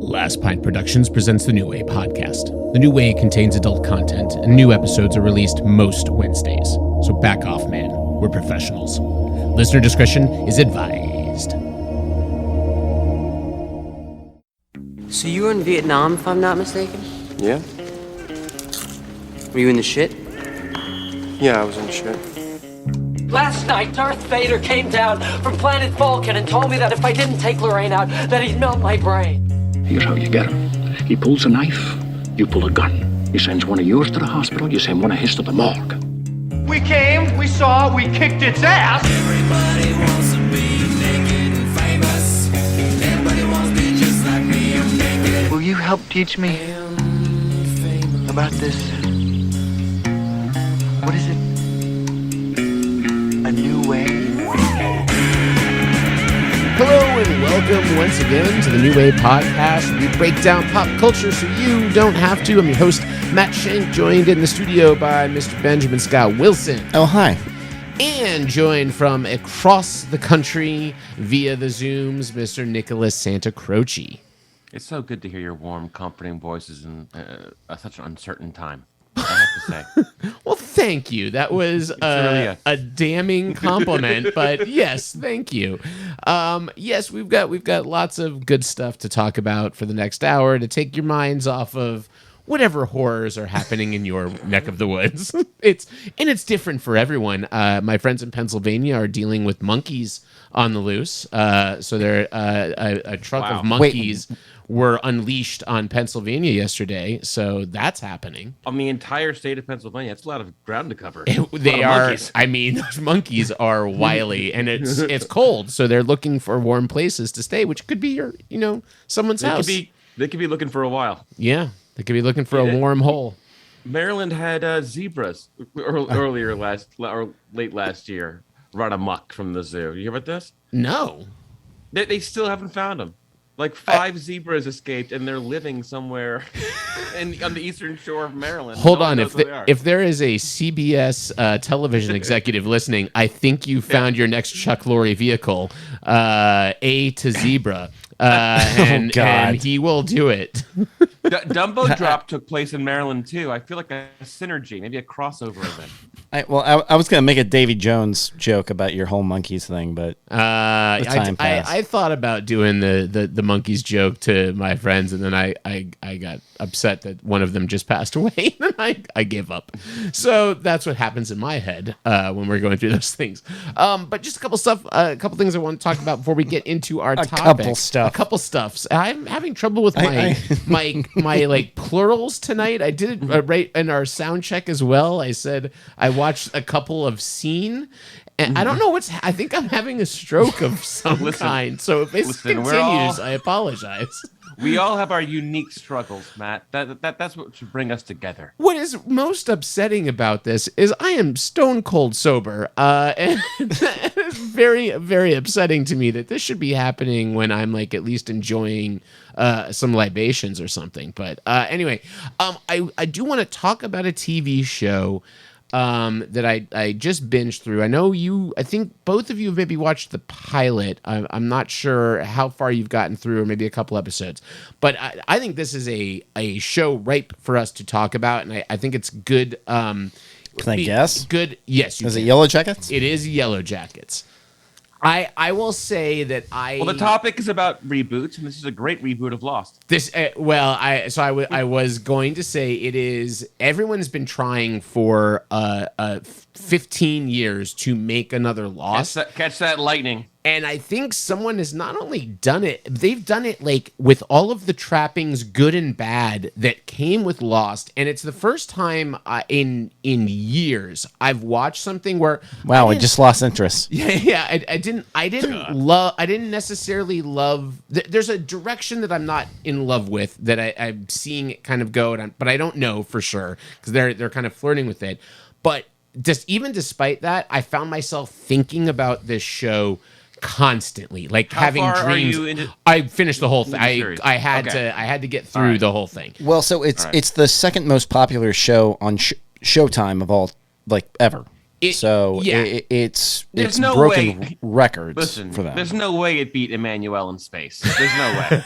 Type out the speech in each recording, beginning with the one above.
Last Pint Productions presents the New Way podcast. The New Way contains adult content, and new episodes are released most Wednesdays. So back off, man. We're professionals. Listener discretion is advised. So you were in Vietnam, if I'm not mistaken? Yeah? Were you in the shit? Yeah, I was in the shit. Last night, Darth Vader came down from planet Vulcan and told me that if I didn't take Lorraine out, that he'd melt my brain. Here's how you get him. He pulls a knife, you pull a gun. He sends one of yours to the hospital, you send one of his to the morgue. We came, we saw, we kicked its ass. Everybody wants to be naked and famous. Everybody wants to be just like me, I'm naked. Will you help teach me about this? What is it? A new way? Hello and welcome once again to the New Way podcast. We break down pop culture so you don't have to. I'm your host, Matt Shank, joined in the studio by Mr. Benjamin Scott Wilson. Oh, hi. And joined from across the country via the Zooms, Mr. Nicholas Santa Croce. It's so good to hear your warm, comforting voices in such an uncertain time, I have to say. Well, thank you. That was really a damning compliment, but yes, thank you. Yes, we've got lots of good stuff to talk about for the next hour to take your minds off of whatever horrors are happening in your neck of the woods. It's different for everyone. My friends in Pennsylvania are dealing with monkeys on the loose. So there a truck of monkeys were unleashed on Pennsylvania yesterday. So that's happening. On the entire state of Pennsylvania, that's a lot of ground to cover. They are. Monkeys. I mean, those monkeys are wily, and it's cold, so they're looking for warm places to stay, which could be someone's house. They could be looking for a while. Yeah, they could be looking for a warm hole. Maryland had zebras late last year run amok from the zoo. You hear about this? No. They still haven't found them. Like 5 zebras escaped, and they're living somewhere on the eastern shore of Maryland. Hold on, if there is a CBS television executive listening, I think you found your next Chuck Lorre vehicle, A to Zebra, and he will do it. Dumbo Drop took place in Maryland too. I feel like a synergy, maybe a crossover event. I was going to make a Davy Jones joke about your whole monkeys thing, but I thought about doing the monkeys joke to my friends, and then I got upset that one of them just passed away, and then I gave up. So that's what happens in my head when we're going through those things. But just a couple things I want to talk about before we get into our topic. A couple stuffs. I'm having trouble with my like plurals tonight. I did it right in our sound check as well. I said I watched a couple of Scene, and I don't know I think I'm having a stroke of some kind. So if this continues, I apologize. We all have our unique struggles, Matt. That's what should bring us together. What is most upsetting about this is I am stone cold sober, and it's very, very upsetting to me that this should be happening when I'm like at least enjoying some libations or something. But anyway, I do want to talk about a TV show that I just binged through. I think both of you have maybe watched the pilot. I'm not sure how far you've gotten through, or maybe a couple episodes. But I think this is a show ripe for us to talk about, and I think it's good. Can I guess? Good. Yes. Is it Yellowjackets? It is Yellowjackets. I will say that Well, the topic is about reboots, and this is a great reboot of Lost. I was going to say it is. Everyone's been trying for 15 years to make another Lost. Catch that lightning. And I think someone has not only done it, they've done it like with all of the trappings, good and bad, that came with Lost. And it's the first time in years I've watched something where I just lost interest. Yeah. I didn't necessarily love. There's a direction that I'm not in love with that I'm seeing it kind of go, but I don't know for sure because they're kind of flirting with it. But even despite that, I found myself thinking about this show constantly, like having dreams. I finished the whole thing. I had to get through the whole thing. Well, so it's the second most popular show on Showtime of all, like, ever. it's There's no broken way. records for them. There's no way it beat Emmanuel in space. There's no way.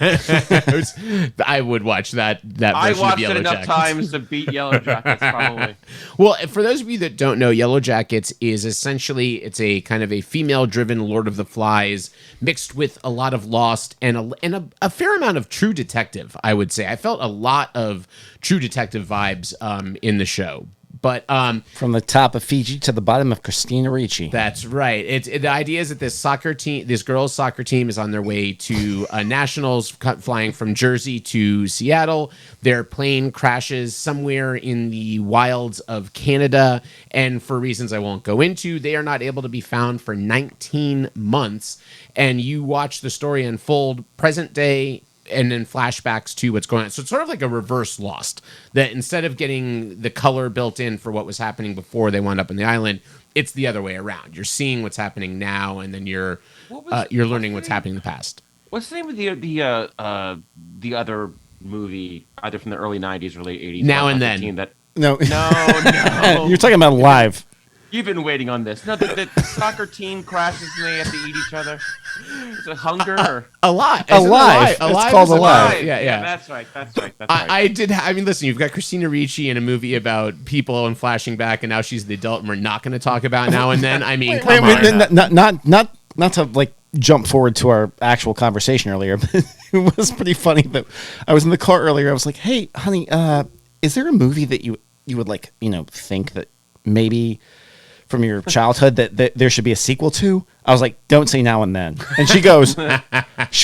I would watch that version I of watched Yellow it enough Jackets. times to beat Yellow Jackets, probably. Well, for those of you that don't know, Yellow Jackets is essentially, it's a kind of a female-driven Lord of the Flies mixed with a lot of Lost and a fair amount of True Detective, I would say. I felt a lot of True Detective vibes in the show. But from the top of Fiji to the bottom of Christina Ricci. That's right. The idea is that this girls' soccer team is on their way to nationals, flying from Jersey to Seattle. Their plane crashes somewhere in the wilds of Canada, and for reasons I won't go into, they are not able to be found for 19 months. And you watch the story unfold, present day, and then flashbacks to what's going on. So it's sort of like a reverse Lost, that instead of getting the color built in for what was happening before they wound up on the island, it's the other way around. You're seeing what's happening now, and then you're learning what's happening in the past. What's the name of the other movie, either from the early 90s or late 80s? Now and Then. No. No. You're talking about Live. You've been waiting on this. No, the soccer team crashes and they have to eat each other. Is it Hunger? Or? Alive. Alive. It's called Alive. Yeah. That's right. I mean, listen, you've got Christina Ricci in a movie about people and flashing back, and now she's the adult, and we're not going to talk about Now and Then. I mean, come on. Not to like jump forward to our actual conversation earlier, but it was pretty funny that I was in the car earlier. I was like, "Hey, honey, is there a movie that you would like, think that maybe from your childhood that there should be a sequel to?" I was like, "Don't say Now and Then." And she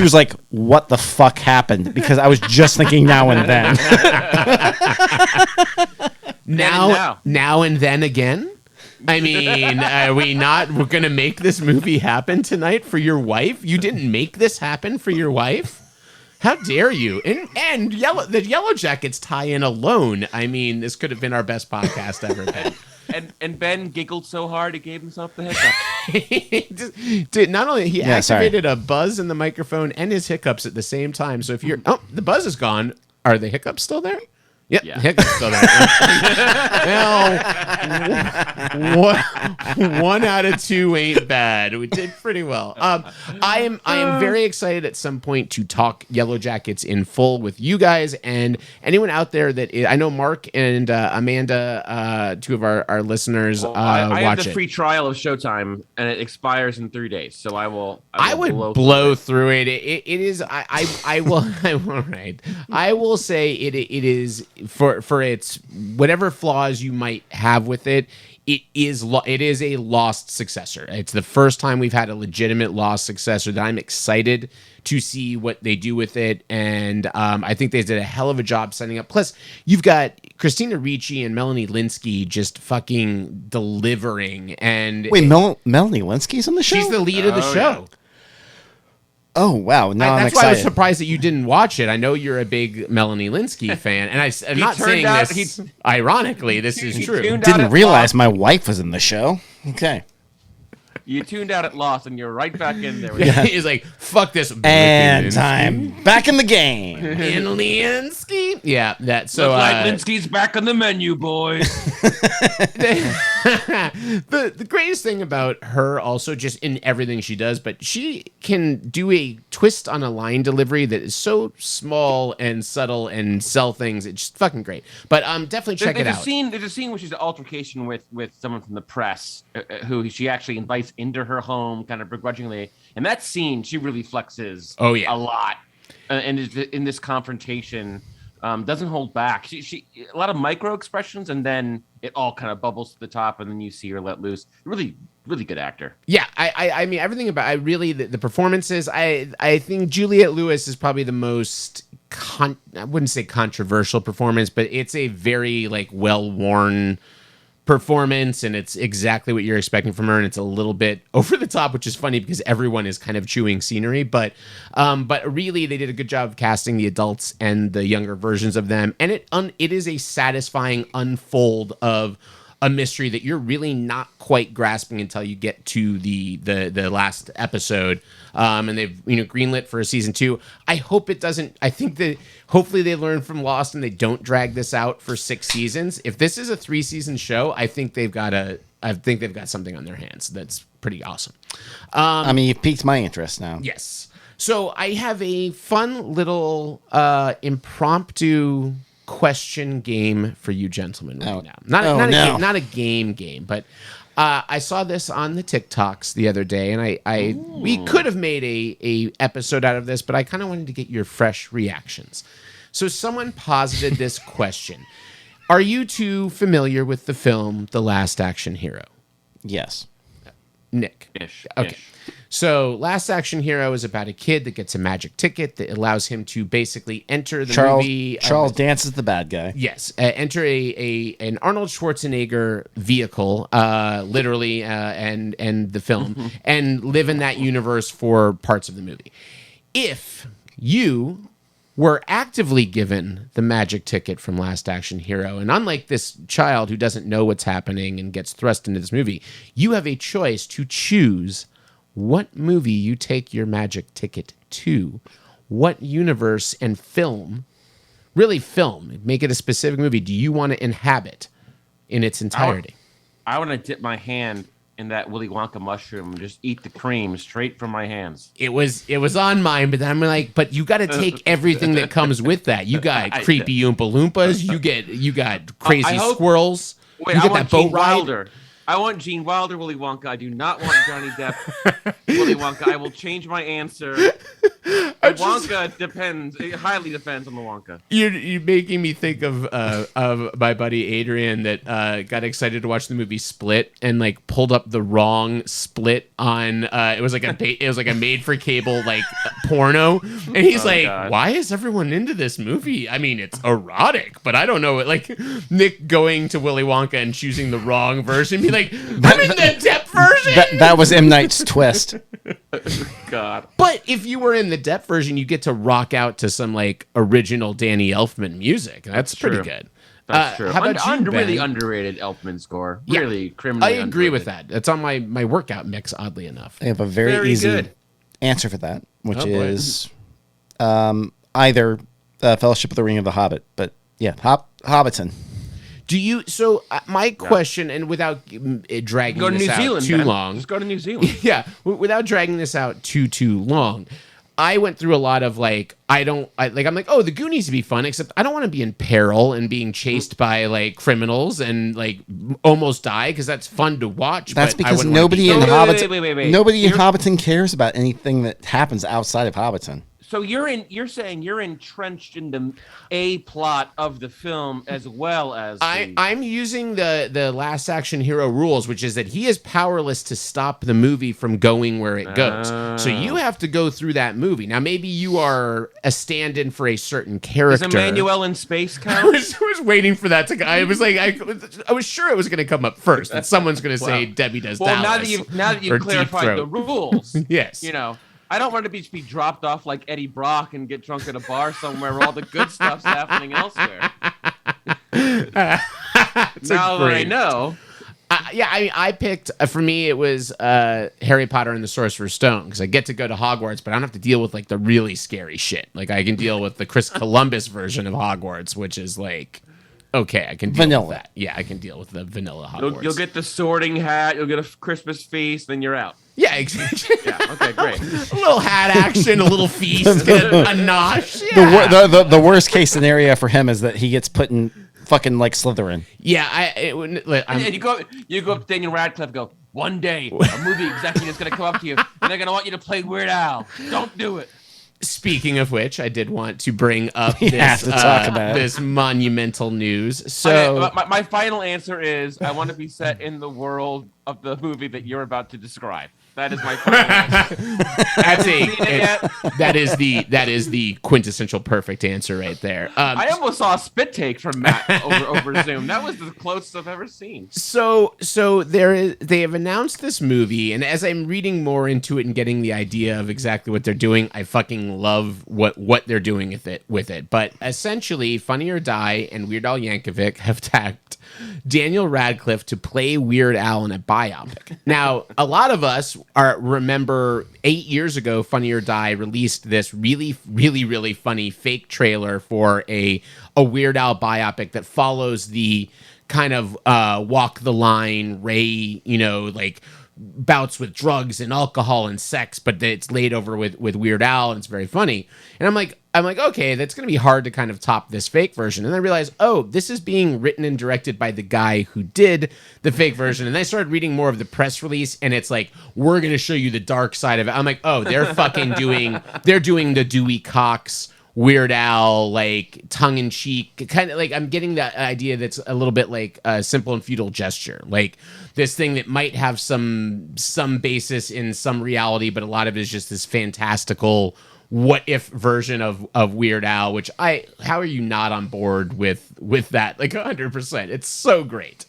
was like, "What the fuck happened?" Because I was just thinking Now and Then. Now and Then again? I mean, we're going to make this movie happen tonight for your wife? You didn't make this happen for your wife? How dare you? And the Yellow Jackets tie in alone. I mean, this could have been our best podcast ever, Ben. And Ben giggled so hard he gave himself the hiccup. Not only he activated a buzz in the microphone and his hiccups at the same time. So if the buzz is gone, are the hiccups still there? Yep, yeah. Hiccups still there. Well, 1 out of 2 ain't bad. We did pretty well. I am very excited at some point to talk Yellow Jackets in full with you guys and anyone out there I know Mark and Amanda, two of our listeners, I have watch the it. free trial of Showtime, and it expires in 3 days. So I would blow through it. It is. I will. Right. I will say it is. For its whatever flaws you might have with it, it is a Lost successor. It's the first time we've had a legitimate Lost successor that I'm excited to see what they do with it, and I think they did a hell of a job setting up. Plus, you've got Christina Ricci and Melanie Linsky just fucking delivering. And wait, Melanie Linsky's on the show? She's the lead of the show. Yeah. Oh, wow. Now I'm that's excited. why I was surprised that you didn't watch it. I know you're a big Melanie Linsky fan, and I'm not saying this ironically. This is true. Didn't realize my wife was in the show. Okay. You tuned out at Lost, and you're right back in there. He's like, fuck this. And I'm back in the game. And Linsky. Yeah, that. So looks like Linsky's back on the menu, boys. The greatest thing about her, also just in everything she does, but she can do a twist on a line delivery that is so small and subtle and sell things. It's just fucking great. But definitely check it out. There's a scene where she's an altercation with someone from the press who she actually invites into her home kind of begrudgingly. And that scene, she really flexes a lot. And in this confrontation, doesn't hold back. She a lot of micro expressions, and then it all kind of bubbles to the top, and then you see her let loose. Really, really good actor. Yeah, I mean everything about the performances. I think Juliette Lewis is probably the most I wouldn't say controversial performance, but it's a very well-worn performance, and it's exactly what you're expecting from her, and it's a little bit over the top, which is funny because everyone is kind of chewing scenery, but really they did a good job of casting the adults and the younger versions of them, and it is a satisfying unfold of a mystery that you're really not quite grasping until you get to the last episode. And they've greenlit for a season 2. I hope it doesn't. I think that hopefully they learn from Lost and they don't drag this out for 6 seasons. If this is a 3-season show, I think they've got to I think they've got something on their hands that's pretty awesome. I mean, you've piqued my interest now. Yes. So I have a fun little impromptu question game for you gentlemen right now. Not a game, but I saw this on the TikToks the other day, and we could have made a episode out of this, but I kind of wanted to get your fresh reactions. So someone posited this question. Are you two familiar with the film The Last Action Hero? Yes. Nick. Okay. So Last Action Hero is about a kid that gets a magic ticket that allows him to basically enter the movie. Charles Dance is the bad guy. Yes. Enter an Arnold Schwarzenegger vehicle, literally, and the film, and live in that universe for parts of the movie. If you were actively given the magic ticket from Last Action Hero, and unlike this child who doesn't know what's happening and gets thrust into this movie, you have a choice to choose what movie you take your magic ticket to, what universe and film, really film, make it a specific movie, do you want to inhabit in its entirety? I want to dip my hand in that Willy Wonka mushroom and just eat the cream straight from my hands. It was on mine, but then I'm like, but you got to take everything that comes with that. You got creepy Oompa Loompas, you got crazy squirrels. Wait, you get that boat Wilder. I want Gene Wilder, Willy Wonka. I do not want Johnny Depp, Willy Wonka. I will change my answer. Wonka depends. It highly depends on the Wonka. You're making me think of my buddy Adrian that got excited to watch the movie Split and like pulled up the wrong Split on. It was like a made for cable like porno, and he's God. Why is everyone into this movie? I mean, it's erotic, but I don't know. Like Nick going to Willy Wonka and choosing the wrong version, be like, I'm in the Depp version. That was M. Night's twist. God. But if you were in the Depp version, you get to rock out to some like original Danny Elfman music. That's pretty good. That's true. How about you, Ben? Really underrated Elfman score. Really criminally I agree with that. It's on my workout mix, oddly enough. I have a very easy good answer for that, which is either Fellowship of the Ring of the Hobbit. But yeah, Hobbiton. Do you? So my question, and without dragging this out too long, just go to New Zealand. Yeah, without dragging this out too long, I went through a lot of like I'm like, oh, the Goonies would be fun, except I don't want to be in peril and being chased by like criminals and like almost die because that's fun to watch. That's because nobody in Hobbiton, nobody in Hobbiton cares about anything that happens outside of Hobbiton. So you're saying you're entrenched in the A plot of the film as well as I'm using the Last Action Hero rules, which is that he is powerless to stop the movie from going where it goes. So you have to go through that movie. Now maybe you are a stand-in for a certain character. Is Emmanuel in space count? I was waiting for that to go. I was like, I was sure it was going to come up first. That someone's going to say Debbie Does Dallas. Now that you've clarified the rules, yes, you know. I don't want to be dropped off like Eddie Brock and get drunk at a bar somewhere where all the good stuff's happening elsewhere. Now that I know. I picked, for me, it was Harry Potter and the Sorcerer's Stone, because I get to go to Hogwarts, but I don't have to deal with like the really scary shit. Like I can deal with the Chris Columbus version of Hogwarts, which is like, okay, I can deal with that. Yeah, I can deal with the vanilla Hogwarts. You'll get the sorting hat, you'll get a Christmas feast, then you're out. Yeah, exactly. Yeah, okay, great. A little hat action, a little feast, a nosh. Yeah. The worst case scenario for him is that he gets put in fucking like Slytherin. Yeah, and you go up to Daniel Radcliffe and go, one day a movie executive is going to come up to you and they're going to want you to play Weird Al. Don't do it. Speaking of which, I did want to bring up this monumental news. So okay, my final answer is I want to be set in the world of the movie that you're about to describe. That is my final answer. That is the quintessential perfect answer right there. I almost saw a spit take from Matt over Zoom. That was the closest I've ever seen. So they have announced this movie, and as I'm reading more into it and getting the idea of exactly what they're doing, I fucking love what they're doing with it. But essentially, Funny or Die and Weird Al Yankovic have tagged Daniel Radcliffe to play Weird Al in a biopic. Now, a lot of us remember 8 years ago, Funny or Die released this really, really, really funny fake trailer for a Weird Al biopic that follows the kind of walk the line, Ray, like bouts with drugs and alcohol and sex, but it's laid over with Weird Al, and it's very funny. And I'm like, okay, that's going to be hard to kind of top this fake version. And I realized, oh, this is being written and directed by the guy who did the fake version. And I started reading more of the press release, and it's like, we're going to show you the dark side of it. I'm like, oh, they're doing the Dewey Cox, Weird Al, like tongue-in-cheek, kind of like, I'm getting that idea that's a little bit like a Simple and Futile Gesture, like this thing that might have some basis in some reality, but a lot of it is just this fantastical what if version of Weird Al, which how are you not on board with that? Like 100%. It's so great.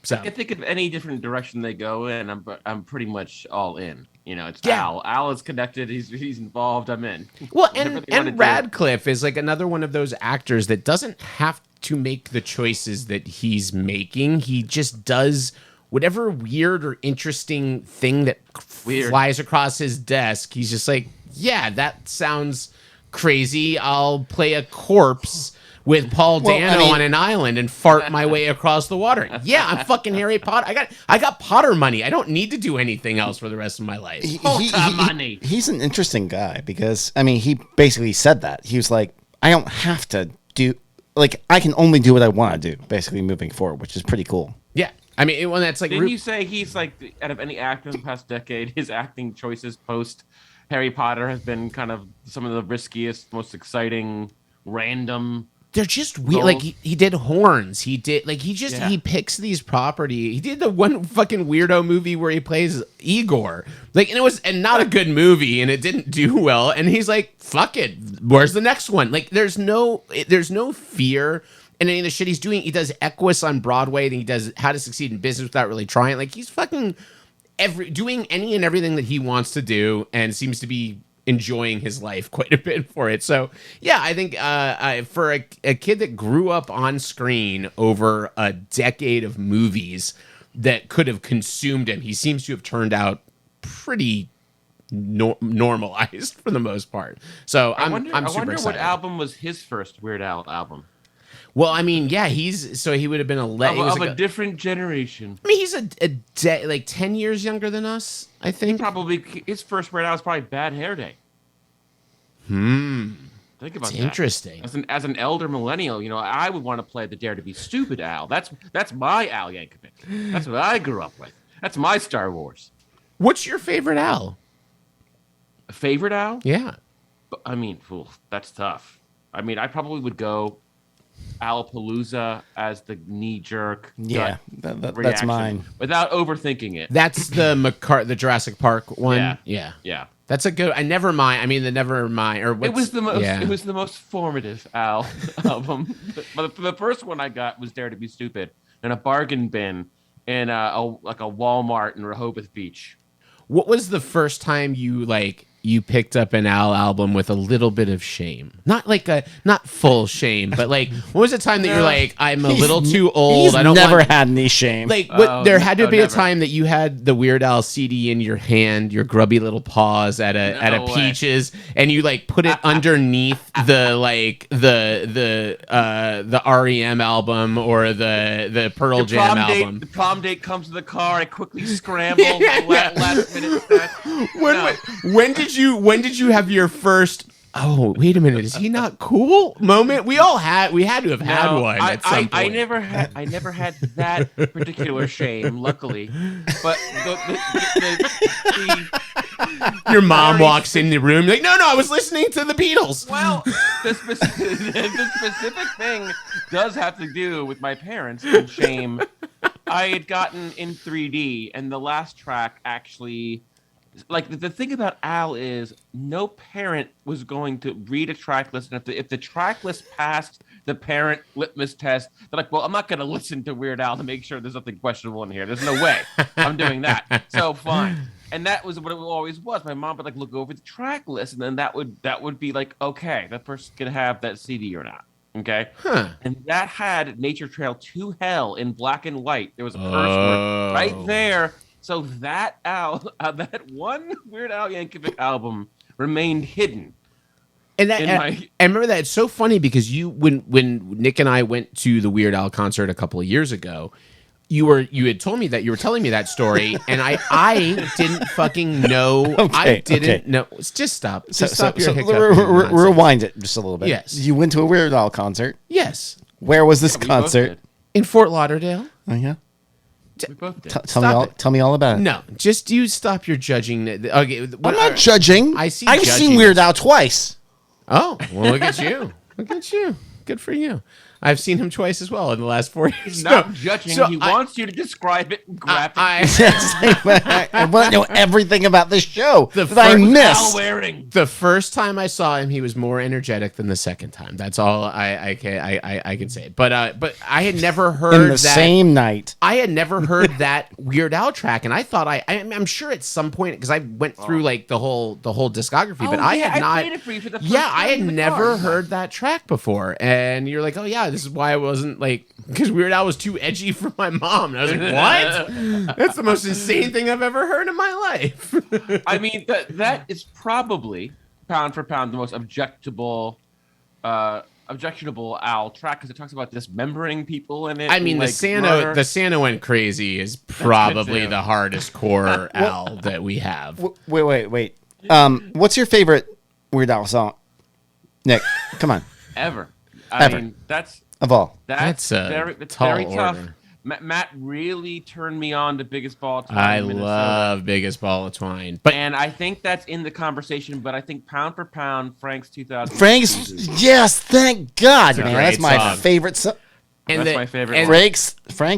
So I can think of any different direction they go in, I'm pretty much all in. It's Al. Al is connected. He's involved. I'm in. Well, and Radcliffe is like another one of those actors that doesn't have to make the choices that he's making. He just does whatever weird or interesting thing that flies across his desk. He's just like, yeah, that sounds crazy. I'll play a corpse with Paul Dano on an island and fart my way across the water. Yeah, I'm fucking Harry Potter. I got Potter money. I don't need to do anything else for the rest of my life. Money. He's an interesting guy because, he basically said that. He was like, I don't have to do, like, I can only do what I want to do, basically moving forward, which is pretty cool. Yeah. When that's like... Didn't you say he's like, out of any actor in the past decade, his acting choices post Harry Potter has been kind of some of the riskiest, most random... They're just weird. Like he did Horns. He did he picks these property. He did the one fucking weirdo movie where he plays Igor. Like, and it was not a good movie, and it didn't do well. And he's like, fuck it. Where's the next one? Like, there's no fear in any of the shit he's doing. He does Equus on Broadway, and he does How to Succeed in Business Without Really Trying. Like, he's fucking doing any and everything that he wants to do, and seems to be enjoying his life quite a bit for it. So yeah, I think for a kid that grew up on screen over a decade of movies that could have consumed him, he seems to have turned out pretty normalized for the most part. So I'm super excited. I wonder what album was his first Weird Al album. Well, yeah, he would have been a different generation. He's like 10 years younger than us, I think. Probably his first Weird Al was probably Bad Hair Day. Think about that. Interesting. As an elder millennial, I would want to play the Dare to Be Stupid Al. That's my Al Yankovic. That's what I grew up with. That's my Star Wars. What's your favorite Al? Favorite Al? Yeah. That's tough. I probably would go Alpalooza as the knee-jerk. Yeah, that's mine. Without overthinking it. That's the Jurassic Park one. Yeah. That's a good. I never mind. The never mind. Or it was the most. Yeah. It was the most formative Al album. But the first one I got was Dare to Be Stupid in a bargain bin in a Walmart in Rehoboth Beach. What was the first time you picked up an Al album with a little bit of shame? Not full shame, but what was the time that you're like, I'm a little too old. I don't never had any shame. There had to be a time that you had the Weird Al CD in your hand, your grubby little paws at a Peaches, and you put it underneath the REM album or the Pearl Jam album. The prom date comes to the car. I quickly scrambled. Last minute stuff. When did you have your first? Oh, wait a minute! Is he not cool? Moment. We had to have had one at some point. I never had that particular shame, luckily. But your mom walks in the room like, no, I was listening to the Beatles. Well, the specific thing does have to do with my parents and shame. I had gotten in 3D, and the last track actually. The thing about Al is no parent was going to read a track list, and if the track list passed the parent litmus test, they're like, well, I'm not going to listen to Weird Al to make sure there's nothing questionable in here. There's no way I'm doing that. So fine. And that was what it always was. My mom would look over the track list, and then that would be okay, that person can have that CD or not. Okay. Huh. And that had Nature Trail to Hell in black and white. There was a curse word right there. So that one Weird Al Yankovic album remained hidden. And I remember that it's so funny because when Nick and I went to the Weird Al concert a couple of years ago, you had told me that you were telling me that story, and I didn't fucking know. I didn't know. Just stop. Stop your hiccup. Rewind it just a little bit. Yes. You went to a Weird Al concert. Yes. Where was this concert? In Fort Lauderdale. Oh yeah. We both did. Tell me all about it. No, just you stop your judging. Okay, I'm not judging. I've seen Weird Al twice. Oh, well, look at you. Look at you. Good for you. I've seen him twice as well in the last 4 years. He's not judging. He wants you to describe it graphically. I want to know everything about this show that I missed. The first time I saw him, he was more energetic than the second time. That's all I can say. But I had never heard in the same night. I had never heard that Weird Al track, and I thought I'm sure at some point because I went through like the whole discography, but I had not. Played it for you for the first I had time in the never car. heard that track before, and you're like, oh yeah, this is why I wasn't like because Weird Al was too edgy for my mom. And I was like, what? That's the most insane thing I've ever heard in my life. I mean, that is probably pound for pound the most objectionable Al track because it talks about dismembering people in it. I mean, like the Santa Went Crazy is probably the hardest core Al that we have. Wait. What's your favorite Weird Al song, Nick? Come on. Ever. Ever. I mean, that's of all. That's very tough. Matt really turned me on to Biggest Ball of Twine. I love Biggest Ball of Twine. And I think that's in the conversation, but I think pound for pound, Frank's 2000. Yes, thank God, man. That's my song. favorite song. That's my favorite. Frank's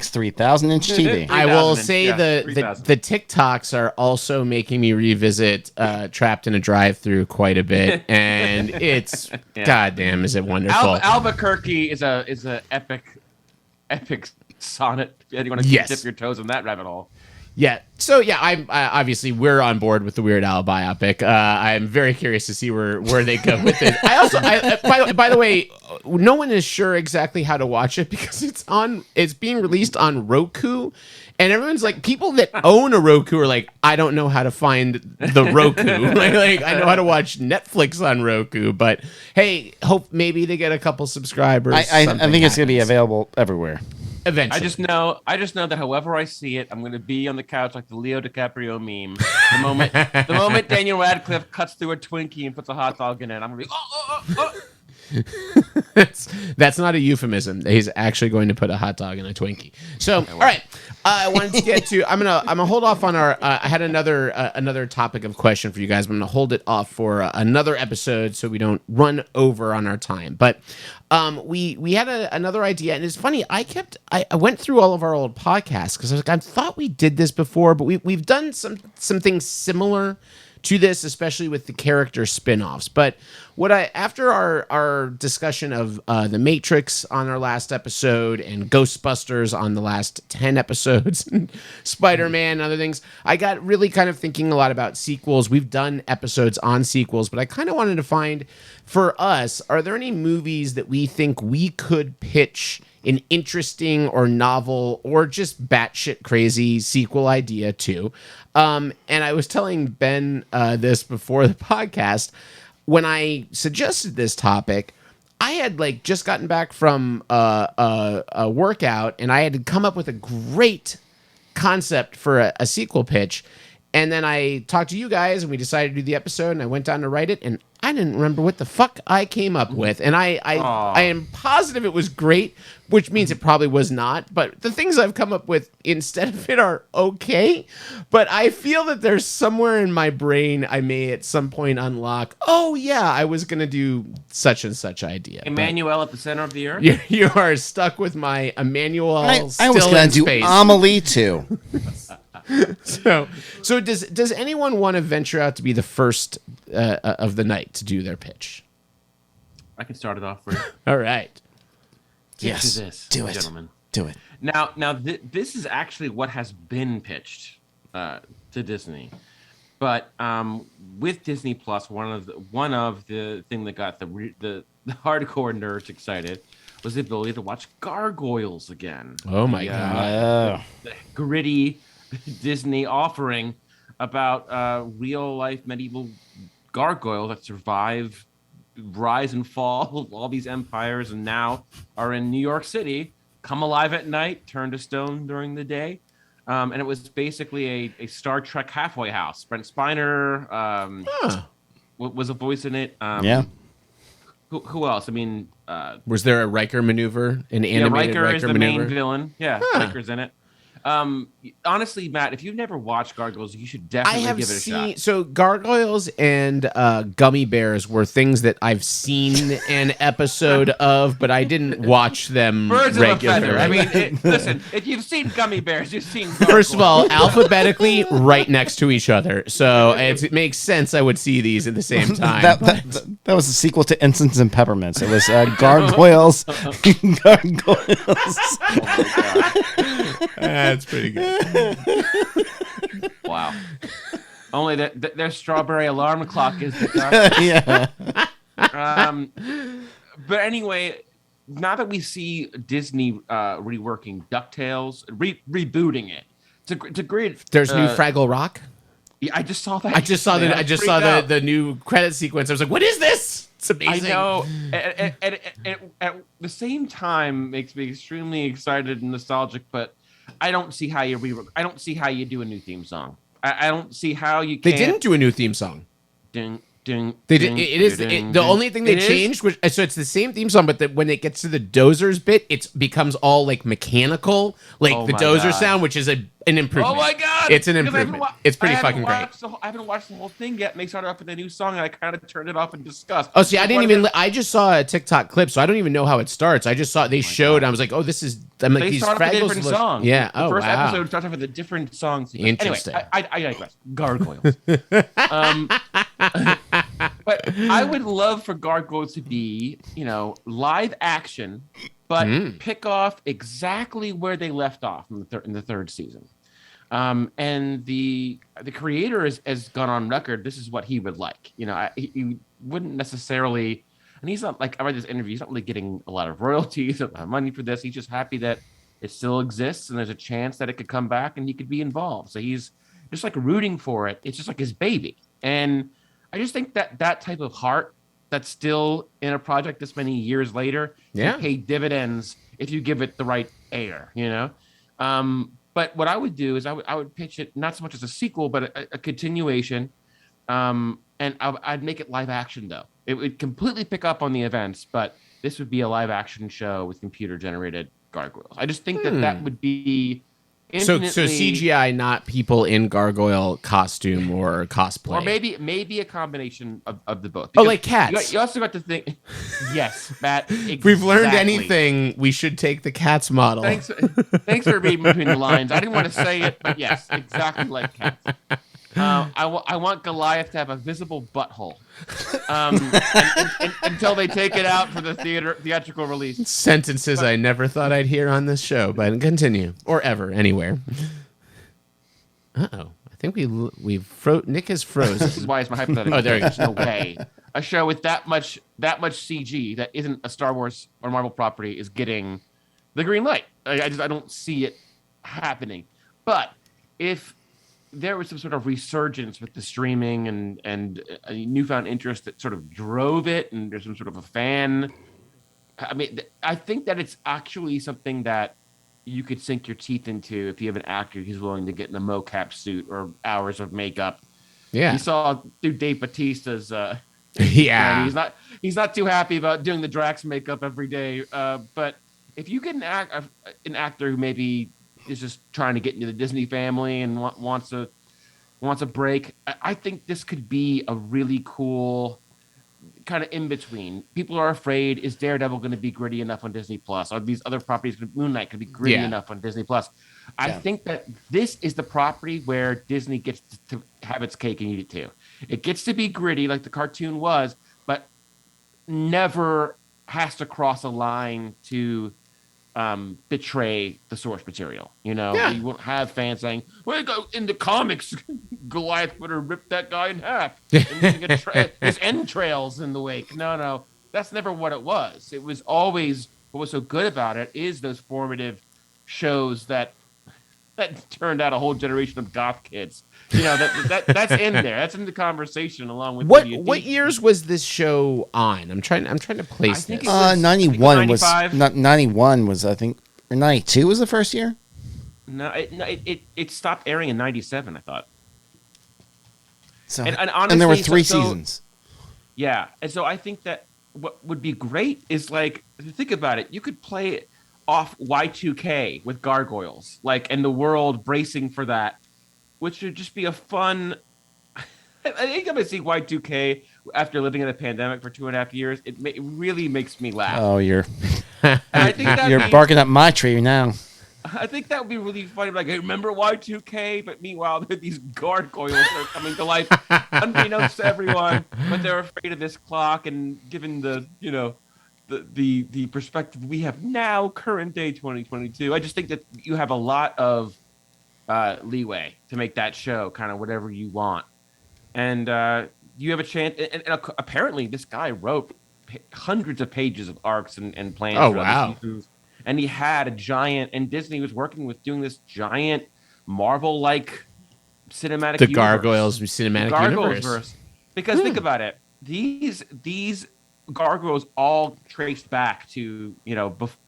3,000-inch TV. I will say the TikToks are also making me revisit Trapped in a Drive-Thru quite a bit, and it's goddamn, is it wonderful? Albuquerque is a epic sonnet. You want to dip your toes in that rabbit hole. Yeah. So I'm obviously we're on board with the Weird Al biopic. I'm very curious to see where they go with it. I also, by the way, no one is sure exactly how to watch it because it's being released on Roku, and everyone's like, people that own a Roku are like, I don't know how to find the Roku. like I know how to watch Netflix on Roku, but hey, hope maybe to get a couple subscribers. I think it's going to be available everywhere. Eventually. I just know that however I see it, I'm going to be on the couch like the Leo DiCaprio meme. The moment Daniel Radcliffe cuts through a Twinkie and puts a hot dog in it, I'm going to be oh. That's not a euphemism. He's actually going to put a hot dog in a Twinkie. So, all right, I wanted to get to. I'm gonna hold off on our. I had another topic of question for you guys. But I'm gonna hold it off for another episode so we don't run over on our time. But we had another idea, and it's funny. I went through all of our old podcasts because I was like, I thought we did this before, but we've done some things similar to this, especially with the character spin-offs. But after our discussion of The Matrix on our last episode and Ghostbusters on the last 10 episodes, and Spider-Man and other things, I got really kind of thinking a lot about sequels. We've done episodes on sequels, but I kind of wanted to find, for us, are there any movies that we think we could pitch an interesting or novel or just batshit crazy sequel idea to? And I was telling Ben this before the podcast. When I suggested this topic, I had just gotten back from a workout, and I had come up with a great concept for a sequel pitch. And then I talked to you guys, and we decided to do the episode, and I went down to write it, and I didn't remember what the fuck I came up with. And I am positive it was great, which means it probably was not. But the things I've come up with instead of it are okay. But I feel that there's somewhere in my brain I may at some point unlock, oh, yeah, I was going to do such and such idea. Emmanuel at the center of the earth? You are stuck with my Emmanuel I was going to do Amelie, too. So does anyone want to venture out to be the first of the night to do their pitch? I can start it off for you. All right. Yes. Do it, gentlemen. Do it. Now, this is actually what has been pitched to Disney, but with Disney Plus, one of the thing that got the hardcore nerds excited was the ability to watch gargoyles again. Oh my god! The gritty Disney offering about real life medieval gargoyles that survive rise and fall of all these empires, and now are in New York City, come alive at night, turn to stone during the day. And it was basically a Star Trek halfway house. Brent Spiner was a voice in it. Yeah. Who else? I mean, was there a Riker maneuver? An animated Riker is the maneuver? main villain. Yeah, Riker's in it. Honestly, Matt, if you've never watched Gargoyles, you should definitely give it a shot. So Gargoyles and Gummy Bears were things that I've seen an episode of, but I didn't watch them Birds regularly. of a feather. I mean, listen, if you've seen Gummy Bears, you've seen Gargoyles. First of all, alphabetically right next to each other, so it makes sense I would see these at the same time. That was a sequel to Ensigns and Peppermints. It was Gargoyles. Gargoyles. Oh my God. That's pretty good. Wow. Only that their strawberry alarm clock is the Yeah. But anyway, now that we see Disney reworking DuckTales, rebooting it, it's a great. There's new Fraggle Rock. Yeah, I just saw that. I just saw the new credit sequence. I was like, "What is this?" It's amazing. I know. And at the same time, makes me extremely excited and nostalgic. But I don't see how you I don't see how you do a new theme song. I don't see how you. They didn't do a new theme song. They did. The only thing they changed was so it's the same theme song, but when it gets to the dozers bit, it becomes all like mechanical, like the dozer sound, which is an improvement. Oh my God! It's an improvement. It's pretty fucking great. I haven't watched the whole thing yet. And they started off with a new song, and I kind of turned it off and discussed. Oh, see, I didn't even. I just saw a TikTok clip, so I don't even know how it starts. I just saw they showed. I was like, oh, this is. I'm like, they these start off with a different song. Yeah. The first episode starts off with a different song. Interesting. Anyway, I digress. Gargoyles. But I would love for Gargoyles to be, live action, but pick off exactly where they left off in the third season. And the creator has gone on record. This is what he would like. He wouldn't necessarily, and he's not like, I read this interview, he's not really getting a lot of royalties, a lot of money for this. He's just happy that it still exists and there's a chance that it could come back and he could be involved. So he's just like rooting for it. It's just like his baby. And I just think that type of heart that's still in a project this many years later can pay dividends if you give it the right air, But what I would do is I would pitch it not so much as a sequel, but a continuation. And I'd make it live action, though. It would completely pick up on the events, but this would be a live action show with computer generated gargoyles. I just think that would be infinitely... So CGI, not people in gargoyle costume or cosplay. Or maybe a combination of the both. Because like Cats. You also got to think... Yes, Matt. Exactly. If we've learned anything, we should take the Cats model. Thanks for reading between the lines. I didn't want to say it, but yes, exactly like Cats. I want Goliath to have a visible butthole until they take it out for the theatrical release. Sentences I never thought I'd hear on this show, but continue or ever anywhere. I think Nick is frozen. This is why it's my hypothetical. Oh, there you go. There's no way a show with that much CG that isn't a Star Wars or Marvel property is getting the green light. I don't see it happening. But if there was some sort of resurgence with the streaming and a newfound interest that sort of drove it, and there's some sort of a fan. I mean, I think that it's actually something that you could sink your teeth into if you have an actor who's willing to get in a mocap suit or hours of makeup. Yeah, you saw through Dave Bautista's. He's not too happy about doing the Drax makeup every day. But if you get an actor who maybe is just trying to get into the Disney family and wants a break, I think this could be a really cool kind of in between. People are afraid, is Daredevil going to be gritty enough on Disney Plus? Are these other properties, Moon Knight, going to be gritty enough on Disney Plus? I think that this is the property where Disney gets to have its cake and eat it too. It gets to be gritty like the cartoon was, but never has to cross a line to betray the source material. You won't have fans saying, well, in the comics, Goliath would have ripped that guy in half. His entrails in the wake. No, that's never what it was. It was always, what was so good about it is those formative shows that that turned out a whole generation of goth kids. You know, that's in there. That's in the conversation along with what years was this show on? I'm trying to place this. 91 was 91 was I think, or 92 was the first year. No, it stopped airing in 97, I thought. So and honestly, there were 3 seasons. Yeah, and so I think that what would be great is like, think about it. You could play it off Y2K with gargoyles, like, and the world bracing for that, which would just be a fun. I think I'm gonna see Y2K after living in a pandemic for 2.5 years. It really makes me laugh. Oh, you're I think you're barking up my tree now. I think that would be really funny. Like, hey, remember Y2K? But meanwhile, these gargoyles are coming to life, unbeknownst to everyone. But they're afraid of this clock, and given the the perspective we have now, current day 2022, I just think that you have a lot of leeway to make that show kind of whatever you want, and you have a chance. And apparently, this guy wrote hundreds of pages of arcs and plans. Oh, wow. And he had a giant, and Disney was working with doing this giant Marvel-like cinematic the universe. Gargoyles cinematic universe. Because think about it, these gargoyles all traced back to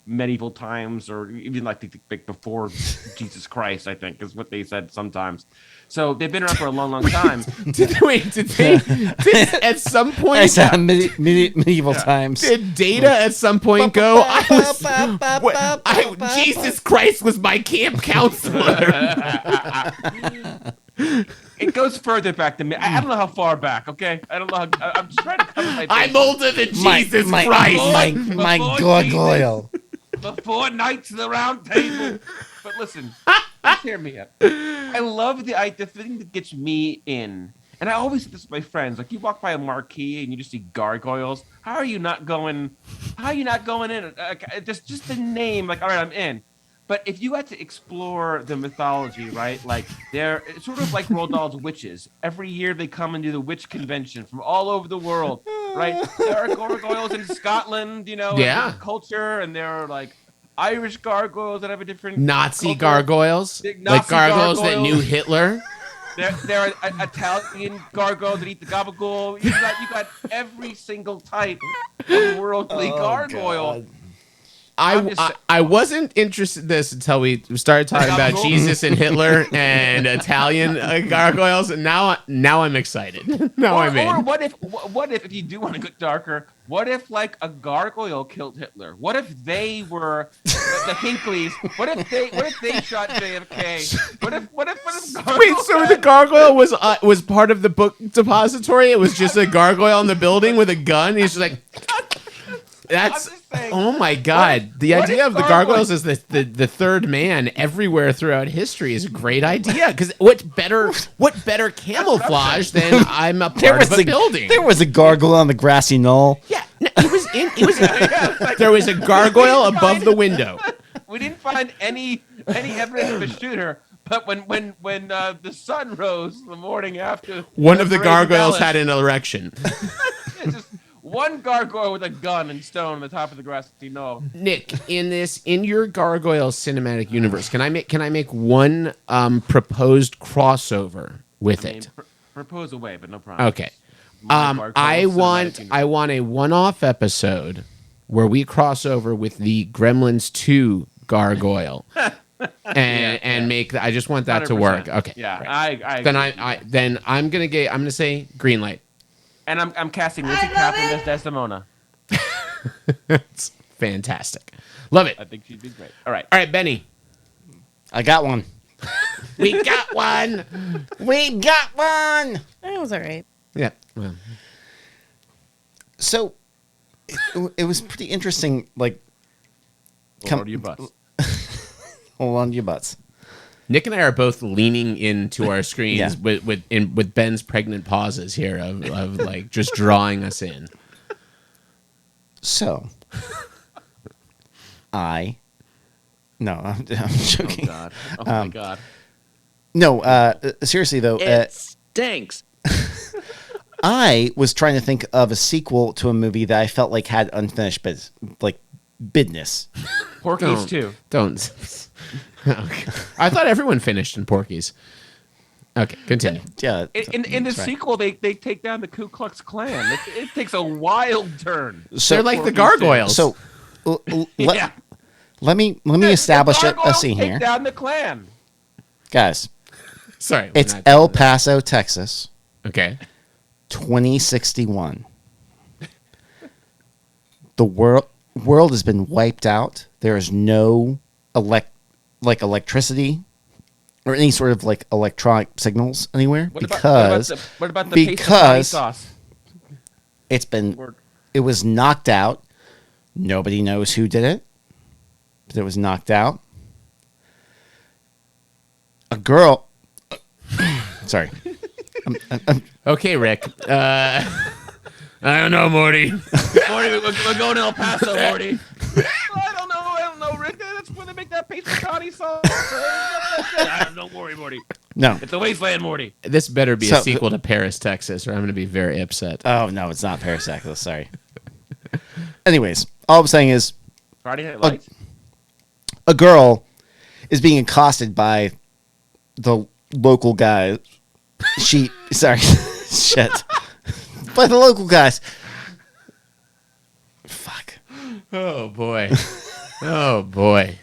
medieval times, or even like before Jesus Christ, I think is what they said sometimes. So they've been around for a long, long time. Did they at some point? Medieval times. Did Data at some point go? Jesus Christ was my camp counselor. It goes further back than me. I don't know how far back. Okay, I don't know. I'm just trying to cover my. I'm older than Jesus Christ. My gargoyle. Before Knights of the Round Table. But listen, just hear me out. I love the thing that gets me in, and I always say this with my friends. Like, you walk by a marquee and you just see gargoyles. How are you not going in? Just the name. Like, all right, I'm in. But if you had to explore the mythology, right? Like, they're sort of like Roald Dahl's witches. Every year they come and do the witch convention from all over the world, right? There are gargoyles in Scotland, yeah, culture, and there are like Irish gargoyles that have a different Nazi gargoyles, like gargoyles that knew Hitler. There are Italian gargoyles that eat the gabagool. You got every single type of worldly gargoyle. God. I wasn't interested in this until we started talking about Jesus and Hitler and Italian gargoyles, and now I'm excited. Now I'm in. Or what if you do want to go darker? What if like a gargoyle killed Hitler? What if they were the Hinckleys? What if they shot JFK? What if wait? So the gargoyle was part of the book depository? It was just a gargoyle in the building with a gun. He's just like. That's oh my god! The idea of the gargoyles as the third man everywhere throughout history is a great idea. Because what better camouflage than I'm a part of a building? There was a gargoyle on the grassy knoll. Yeah, no, there was a gargoyle above the window. We didn't find any evidence of a shooter. But when the sun rose the morning after, one of the gargoyles had an erection. Just one gargoyle with a gun and stone on the top of the grassy knoll. Nick, in your gargoyle cinematic universe, can I make one proposed crossover with it? Propose away, but no problem. Okay. I want a one-off episode where we cross over with the Gremlins 2 gargoyle. And make that. I just want that 100%. To work. Okay. Yeah, right. Then I'm gonna say green light. And I'm casting Lizzie Kaplan as Desdemona. That's fantastic. Love it. I think she'd be great. All right, Benny. I got one. We got one. We got one. That was all right. Yeah. Well. So it was pretty interesting. Like, hold on to your butts. Hold on to your butts. Nick and I are both leaning into our screens with Ben's pregnant pauses here of like just drawing us in. So, I'm joking. Oh God! Oh my God! No, seriously though, it stinks. I was trying to think of a sequel to a movie that I felt like had unfinished business. Porky's too. Don't. Okay. I thought everyone finished in Porky's. Okay, continue. Yeah. In the sequel, they take down the Ku Klux Klan. It takes a wild turn. So, they're like the gargoyles. So let me establish a scene take here. Down the Klan. Guys. Sorry. It's El Paso, Texas. Okay. 2061. The world has been wiped out. There is no electricity or any sort of like electronic signals anywhere What about the because sauce? It was knocked out. Nobody knows who did it, but it was knocked out. A girl. Sorry. Okay, Rick. I don't know, Morty. Morty, we're going to El Paso, Morty. I don't know, Rick. That's where they make that pizzicotti sauce. Don't worry, Morty. No. It's a wasteland, Morty. This better be a sequel to Paris, Texas, or I'm going to be very upset. Oh, no, it's not Paris, Texas. Sorry. Anyways, all I'm saying is Friday Night Lights. A girl is being accosted by the local guy. Sorry. Shit. By the local guys. Fuck. Oh, boy. Oh, boy.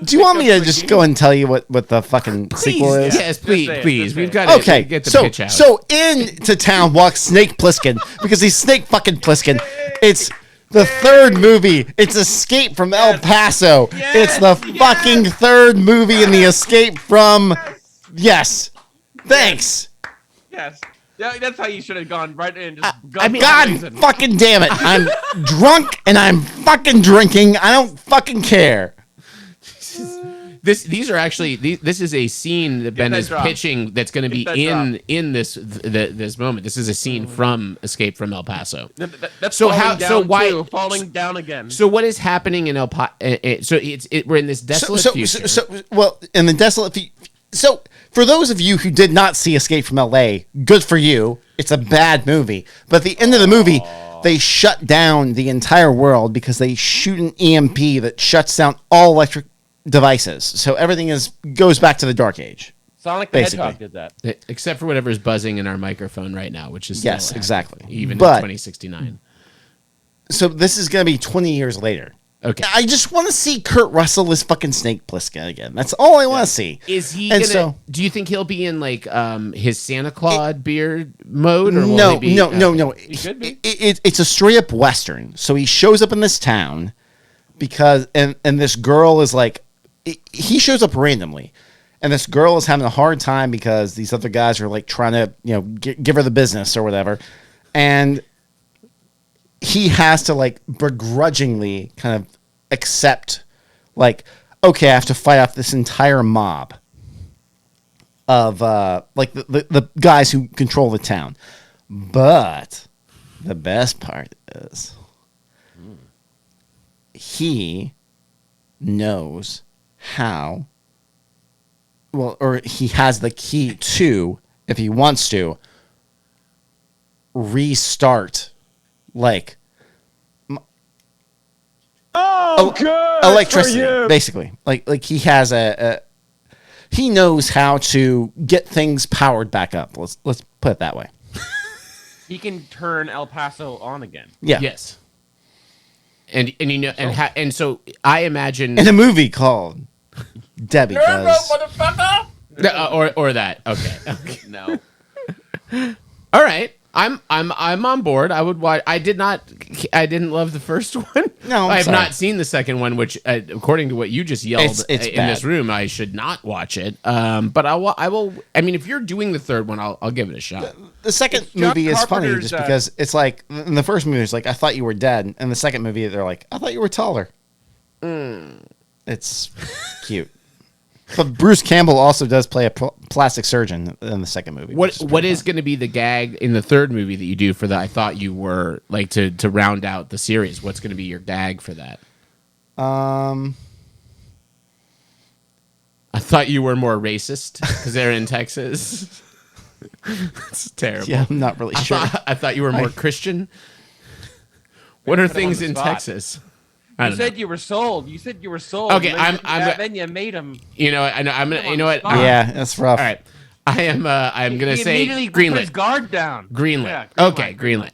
Do you want me to just go and tell you what the fucking sequel is? Yes, please. We've got to get the pitch out. So into town walks Snake Plissken because he's Snake fucking Plissken. It's the third movie. It's Escape from El Paso. It's the fucking third movie in the Escape from... Yes. Thanks. Yes. Yeah, that's how you should have gone right in. God fucking damn it. I'm drunk and I'm fucking drinking. I don't fucking care. These are actually this is a scene that Ben is pitching that's going to be in this moment. This is a scene from Escape from El Paso. That's so falling down again. So what is happening in El Paso? We're in this desolate future. In the desolate future. So for those of you who did not see Escape from LA, good for you. It's a bad movie. But at the end of the movie, they shut down the entire world because they shoot an EMP that shuts down all electric devices. So everything goes back to the dark age. Sonic the Hedgehog did that. Except for whatever's buzzing in our microphone right now, which is yes, exactly. Even in 2069. So this is going to be 20 years later. Okay. I just want to see Kurt Russell as fucking Snake Plissken again. That's all I want to see. Is he gonna, do you think he'll be in like his Santa Claus beard mode? Or no. He could be. It's a straight up Western. So he shows up in this town because and this girl is like he shows up randomly. And this girl is having a hard time because these other guys are like trying to, give her the business or whatever. And he has to like begrudgingly kind of accept like, okay, I have to fight off this entire mob of like the guys who control the town. But the best part is he knows how, or he has the key to, if he wants to, restart like electricity, basically. Like he has he knows how to get things powered back up. Let's put it that way. He can turn El Paso on again. Yeah. Yes. And so I imagine in a movie called Debbie Does. Or that. Okay. No. All right. I'm on board. I would watch. I didn't love the first one. No, I have not seen the second one, which, according to what you just yelled it's in bad. this room, I should not watch it. But I will. I mean, if you're doing the third one, I'll give it a shot. The second movie is funny just because it's like in the first movie it's like I thought you were dead, and the second movie they're like I thought you were taller. It's cute. But Bruce Campbell also does play a plastic surgeon in the second movie. What is going to be the gag in the third movie that you do for the I thought you were like to round out the series? What's going to be your gag for that? I thought you were more racist because they're in Texas. It's terrible. Yeah, I'm not really sure. I thought you were more Christian. What are things in Texas? You said you were sold. Okay, then you made him. You know, I know. I'm gonna. You know what? Yeah, that's rough. All right. I'm gonna say immediately greenlit. put his guard down. Greenlit. Yeah, Okay, greenlit.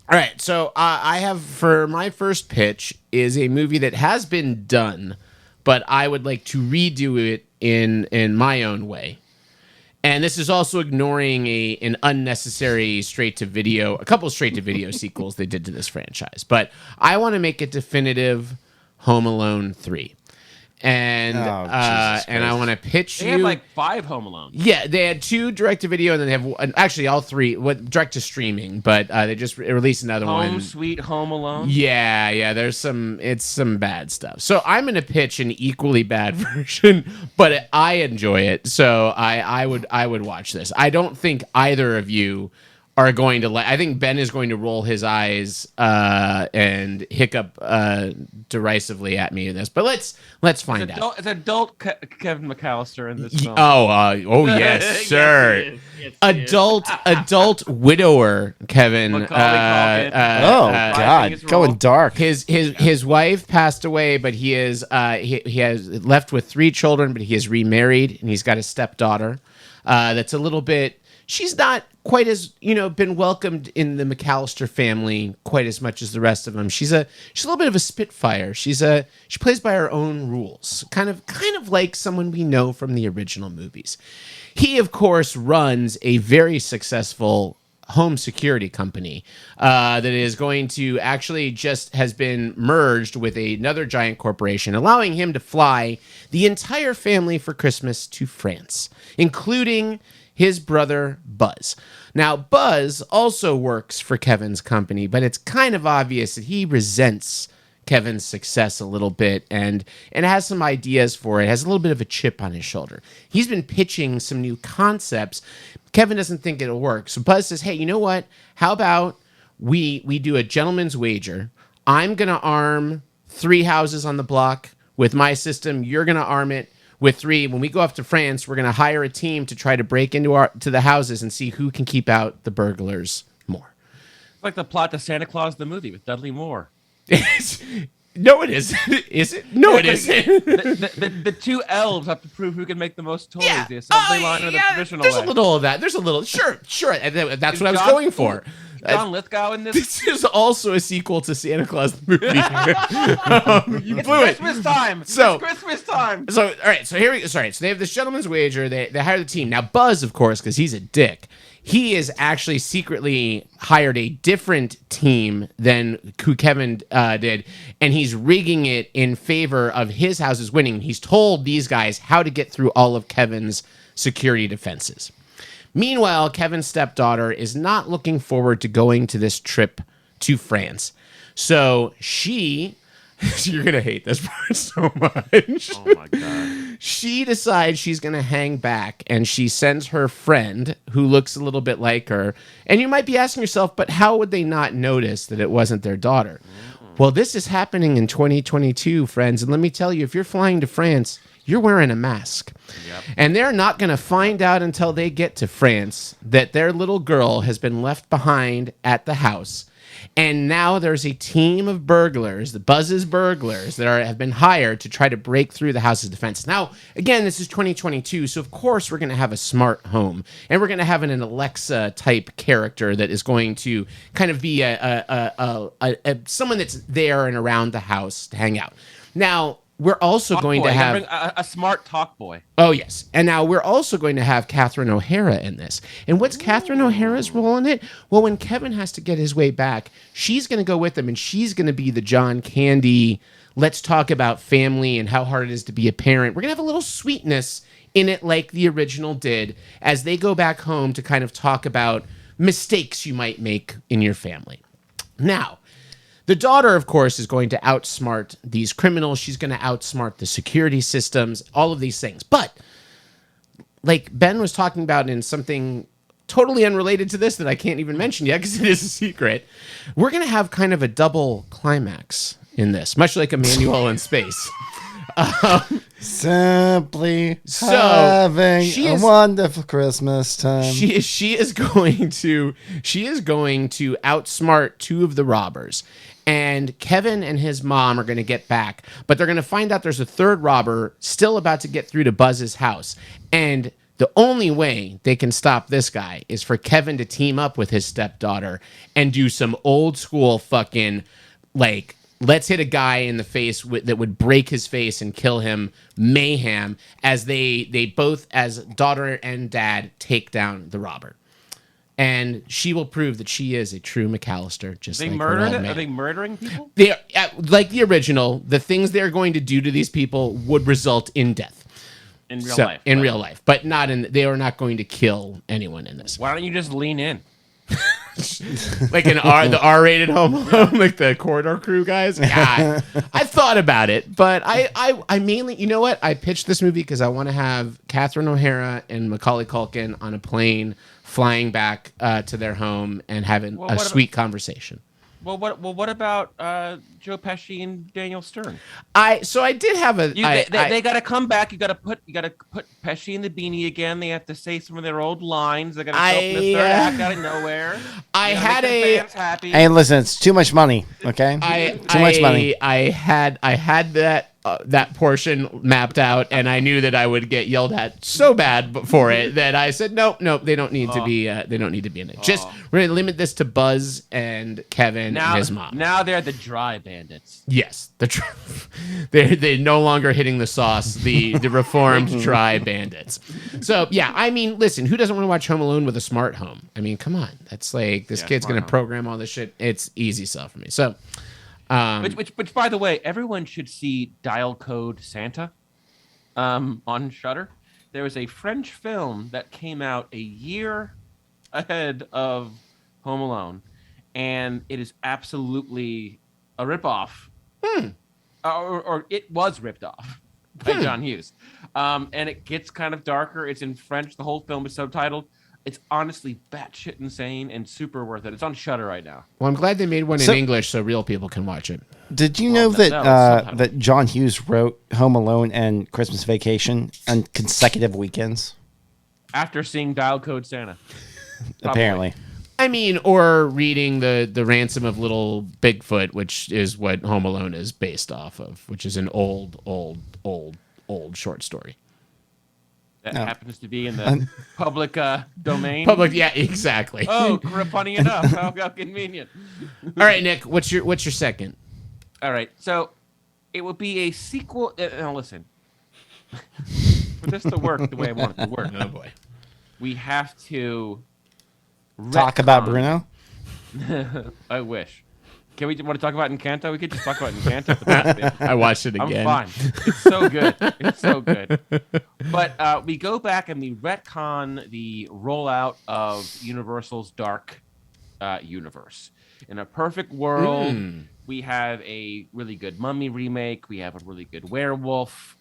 All right. So I have for my first pitch is a movie that has been done, but I would like to redo it in my own way. And this is also ignoring an unnecessary a couple straight to video sequels they did to this franchise. But I want to make a definitive Home Alone 3. And and I want to pitch They had like 5 Home Alone. Yeah, they had 2 direct to video, and then they have actually all 3 direct to streaming. But they just released another one. Home Sweet Home Alone. Yeah. There's some bad stuff. So I'm gonna pitch an equally bad version, but I enjoy it. So I would watch this. I don't think either of you are going to I think Ben is going to roll his eyes and hiccup derisively at me in this. But let's find out. It's adult Kevin McAllister in this film. Oh yes, sir. Adult widower Kevin. God, going dark. His wife passed away, but he has left with 3 children, but he is remarried and he's got a stepdaughter that's a little bit. She's not quite as, been welcomed in the McAllister family quite as much as the rest of them. She's a little bit of a spitfire. She plays by her own rules, kind of like someone we know from the original movies. He, of course, runs a very successful home security company that is going to actually just has been merged with another giant corporation, allowing him to fly the entire family for Christmas to France, including his brother, Buzz. Now, Buzz also works for Kevin's company, but it's kind of obvious that he resents Kevin's success a little bit and has some ideas for it, has a little bit of a chip on his shoulder. He's been pitching some new concepts. Kevin doesn't think it'll work. So Buzz says, hey, you know what? How about we do a gentleman's wager? I'm going to arm 3 houses on the block with my system. You're going to arm it with 3. When we go off to France, we're going to hire a team to try to break into the houses and see who can keep out the burglars more. It's like the plot to Santa Claus the movie with Dudley Moore. No, it isn't. Is it? No, it isn't. The 2 elves have to prove who can make the most toys. Yeah. The assembly line or the traditional There's way. a little of that. There's a little. Sure. That's what I was going for. John Lithgow in this. This is also a sequel to Santa Claus the movie. You blew it. Christmas time. It's Christmas time. So all right. So here we go. Sorry. So they have this gentleman's wager. They hire the team. Now Buzz, of course, because he's a dick, he is actually secretly hired a different team than who Kevin did, and he's rigging it in favor of his houses winning. He's told these guys how to get through all of Kevin's security defenses. Meanwhile, Kevin's stepdaughter is not looking forward to going to this trip to France. So you're going to hate this part so much. Oh my God. She decides she's going to hang back, and she sends her friend who looks a little bit like her. And you might be asking yourself, but how would they not notice that it wasn't their daughter? Well, this is happening in 2022, friends. And let me tell you, if you're flying to France, you're wearing a mask. Yep. And they're not going to find out until they get to France that their little girl has been left behind at the house. And now there's a team of burglars, the Buzz's burglars, that have been hired to try to break through the house's defense. Now, again, this is 2022, so of course we're going to have a smart home. And we're going to have an Alexa-type character that is going to kind of be someone that's there and around the house to hang out. Now, we're also going to have a smart talk boy. Oh, yes. And now we're also going to have Catherine O'Hara in this. And what's Catherine O'Hara's role in it? Well, when Kevin has to get his way back, she's going to go with him, and she's going to be the John Candy, let's talk about family and how hard it is to be a parent. We're going to have a little sweetness in it like the original did as they go back home to kind of talk about mistakes you might make in your family. Now, the daughter, of course, is going to outsmart these criminals. She's going to outsmart the security systems, all of these things. But like Ben was talking about in something totally unrelated to this that I can't even mention yet because it is a secret, we're going to have kind of a double climax in this, much like Emmanuel in Space. Simply having a wonderful Christmas time. She is going to outsmart 2 of the robbers. And Kevin and his mom are going to get back, but they're going to find out there's a third robber still about to get through to Buzz's house. And the only way they can stop this guy is for Kevin to team up with his stepdaughter and do some old school fucking, like, let's hit a guy in the face that would break his face and kill him mayhem as they both, as daughter and dad, take down the robber. And she will prove that she is a true McAllister, just like her old man. Are they murdering people? They are, like the original. The things they're going to do to these people would result in death. In real life. In real life, but not in. They are not going to kill anyone in this. Why don't you just lean in? Like the R-rated Home Alone, like the Corridor Crew guys. God, I thought about it, but I mainly, you know what? I pitched this movie because I want to have Catherine O'Hara and Macaulay Culkin on a plane flying back to their home and having a sweet conversation. Well, what about Joe Pesci and Daniel Stern? I did have a. They got to come back. You got to put Pesci in the beanie again. They have to say some of their old lines. They got to open this third act out of nowhere. I had a. Hey, listen, it's too much money. Okay, too much money. I had that portion mapped out, and I knew that I would get yelled at so bad for it that I said, nope, they don't need to be. They don't need to be in it. Just we're gonna limit this to Buzz and Kevin and his mom. Now they're the dry bandits. Yes, they're no longer hitting the sauce. The reformed dry bandits. So yeah, I mean, listen, who doesn't want to watch Home Alone with a smart home? I mean, come on, that's like this kid's gonna program all this shit. It's easy sell for me. So. Which, by the way, everyone should see Dial Code Santa on Shudder. There was a French film that came out a year ahead of Home Alone, and it is absolutely a ripoff. Or it was ripped off by John Hughes. And it gets kind of darker. It's in French. The whole film is subtitled. It's honestly batshit insane and super worth it. It's on Shudder right now. Well, I'm glad they made one in English so real people can watch it. Did you know that John Hughes wrote Home Alone and Christmas Vacation on consecutive weekends? After seeing Dial Code Santa. Apparently. I mean, or reading the Ransom of Little Bigfoot, which is what Home Alone is based off of, which is an old short story. That happens to be in the public domain. Public, yeah, exactly. Oh, funny enough. How convenient. All right, Nick, what's your second? All right, so it would be a sequel. Now listen, for this to work the way I want it to work, oh boy, we have to talk about Bruno. I wish. Can we want to talk about Encanto? We could just talk about Encanto. I watched it again. I'm fine. It's so good. It's so good. But we go back and we retcon the rollout of Universal's Dark universe. In a perfect world, we have a really good Mummy remake. We have a really good werewolf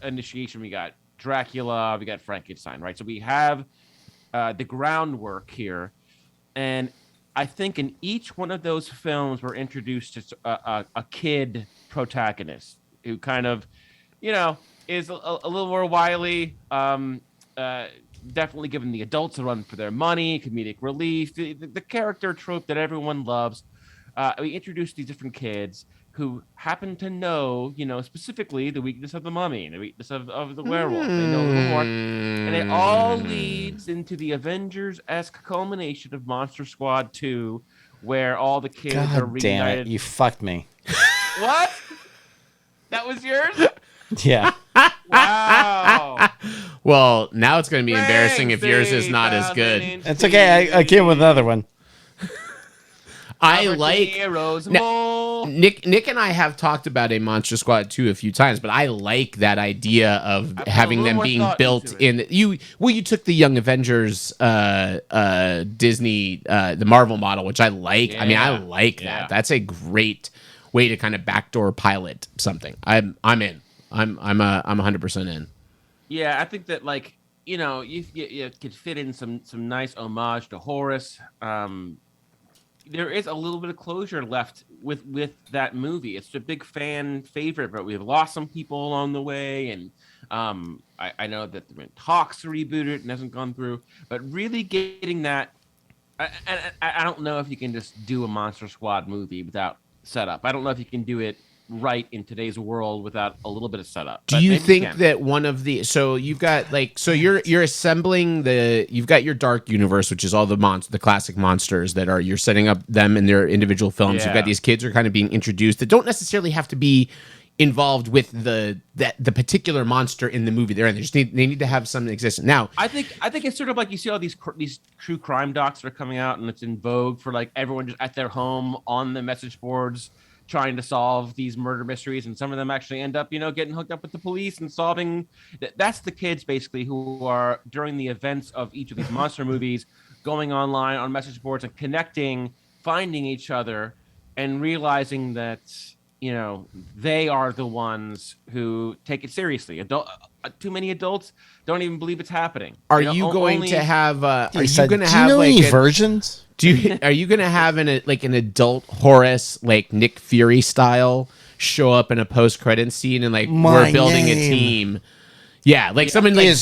initiation. We got Dracula. We got Frankenstein, right? So we have the groundwork here. And I think in each one of those films, we're introduced to a kid protagonist who kind of, is a little more wily, definitely giving the adults a run for their money, comedic relief, the character trope that everyone loves. We introduce these different kids who happen to know, specifically the weakness of the mummy and the weakness of the werewolf. They know a little more. And it all leads into the Avengers-esque culmination of Monster Squad 2, where all the kids are reunited. Damn it, you fucked me. What? That was yours? Yeah. Wow. Well, now it's going to be embarrassing if yours is not as good. It's okay. I came with another one. I like Nick and I have talked about a Monster Squad 2 a few times, but I like that idea of having them being built in. You took the Young Avengers Disney the Marvel model, which I like. Yeah. I mean, I like that. That's a great way to kind of backdoor pilot something. I'm in. I'm 100% in. Yeah, I think that you could fit in some nice homage to Horace. There is a little bit of closure left with that movie. It's a big fan favorite, but we've lost some people along the way. And I know that there been talks to reboot it and hasn't gone through. But really getting that I don't know if you can just do a Monster Squad movie without setup. I don't know if you can do it right in today's world without a little bit of setup. Do you think that one of the you've got you're assembling you've got your dark universe, which is all the classic monsters that are, you're setting up them in their individual films. You've got these kids who are kind of being introduced that don't necessarily have to be involved with the particular monster in the movie they're in. They need to have something exist. Now, I think it's sort of like you see all these true crime docs that are coming out, and it's in vogue for like everyone just at their home on the message boards trying to solve these murder mysteries, and some of them actually end up, getting hooked up with the police and solving. That's the kids basically who are, during the events of each of these monster movies, going online on message boards and connecting, finding each other, and realizing that they are the ones who take it seriously. Too many adults don't even believe it's happening. Are you going to have? Are you going to do have you know like any versions? Are you going to have an adult Horace, like Nick Fury style, show up in a post-credit scene and like we're building a team? Yeah, like someone like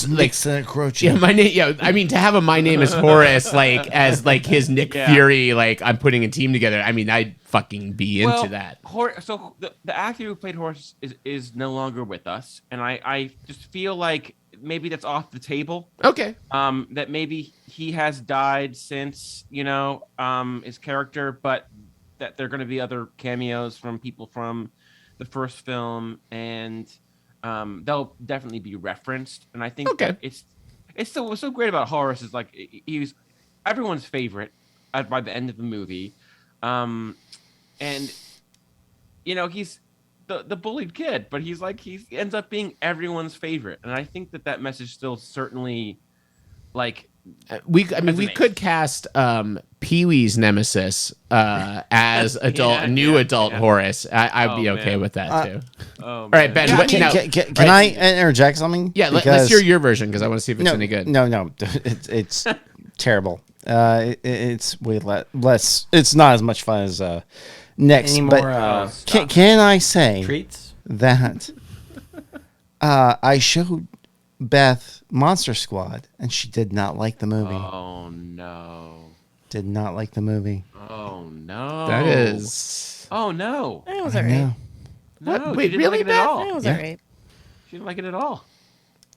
Croce. Yeah, my name. Yeah, I mean to have a my name is Horace like as like his Nick Fury, like I'm putting a team together. I mean, I'd fucking be into that. So the actor who played Horace is no longer with us, and I just feel like maybe that's off the table. Okay. That maybe he has died since his character, but that there are going to be other cameos from people from the first film, and they'll definitely be referenced. And I think that it's what's so great about Horace is like he was everyone's favorite by the end of the movie, and he's the bullied kid, but he ends up being everyone's favorite. And I think that message still certainly like we could cast Pee-wee's nemesis as adult Horace. I'd be okay with that too. All right, Ben. Can I interject something? Yeah, let's hear your version because I want to see if it's any good. No, it's terrible. It's way less. It's not as much fun as next. Any but more, can I say treats that I showed Beth Monster Squad and she did not like the movie. Oh no! Did not like the movie. Oh no! That is. Oh no! It was alright. No, wait, really, like it at all. It was alright. She didn't like it at all.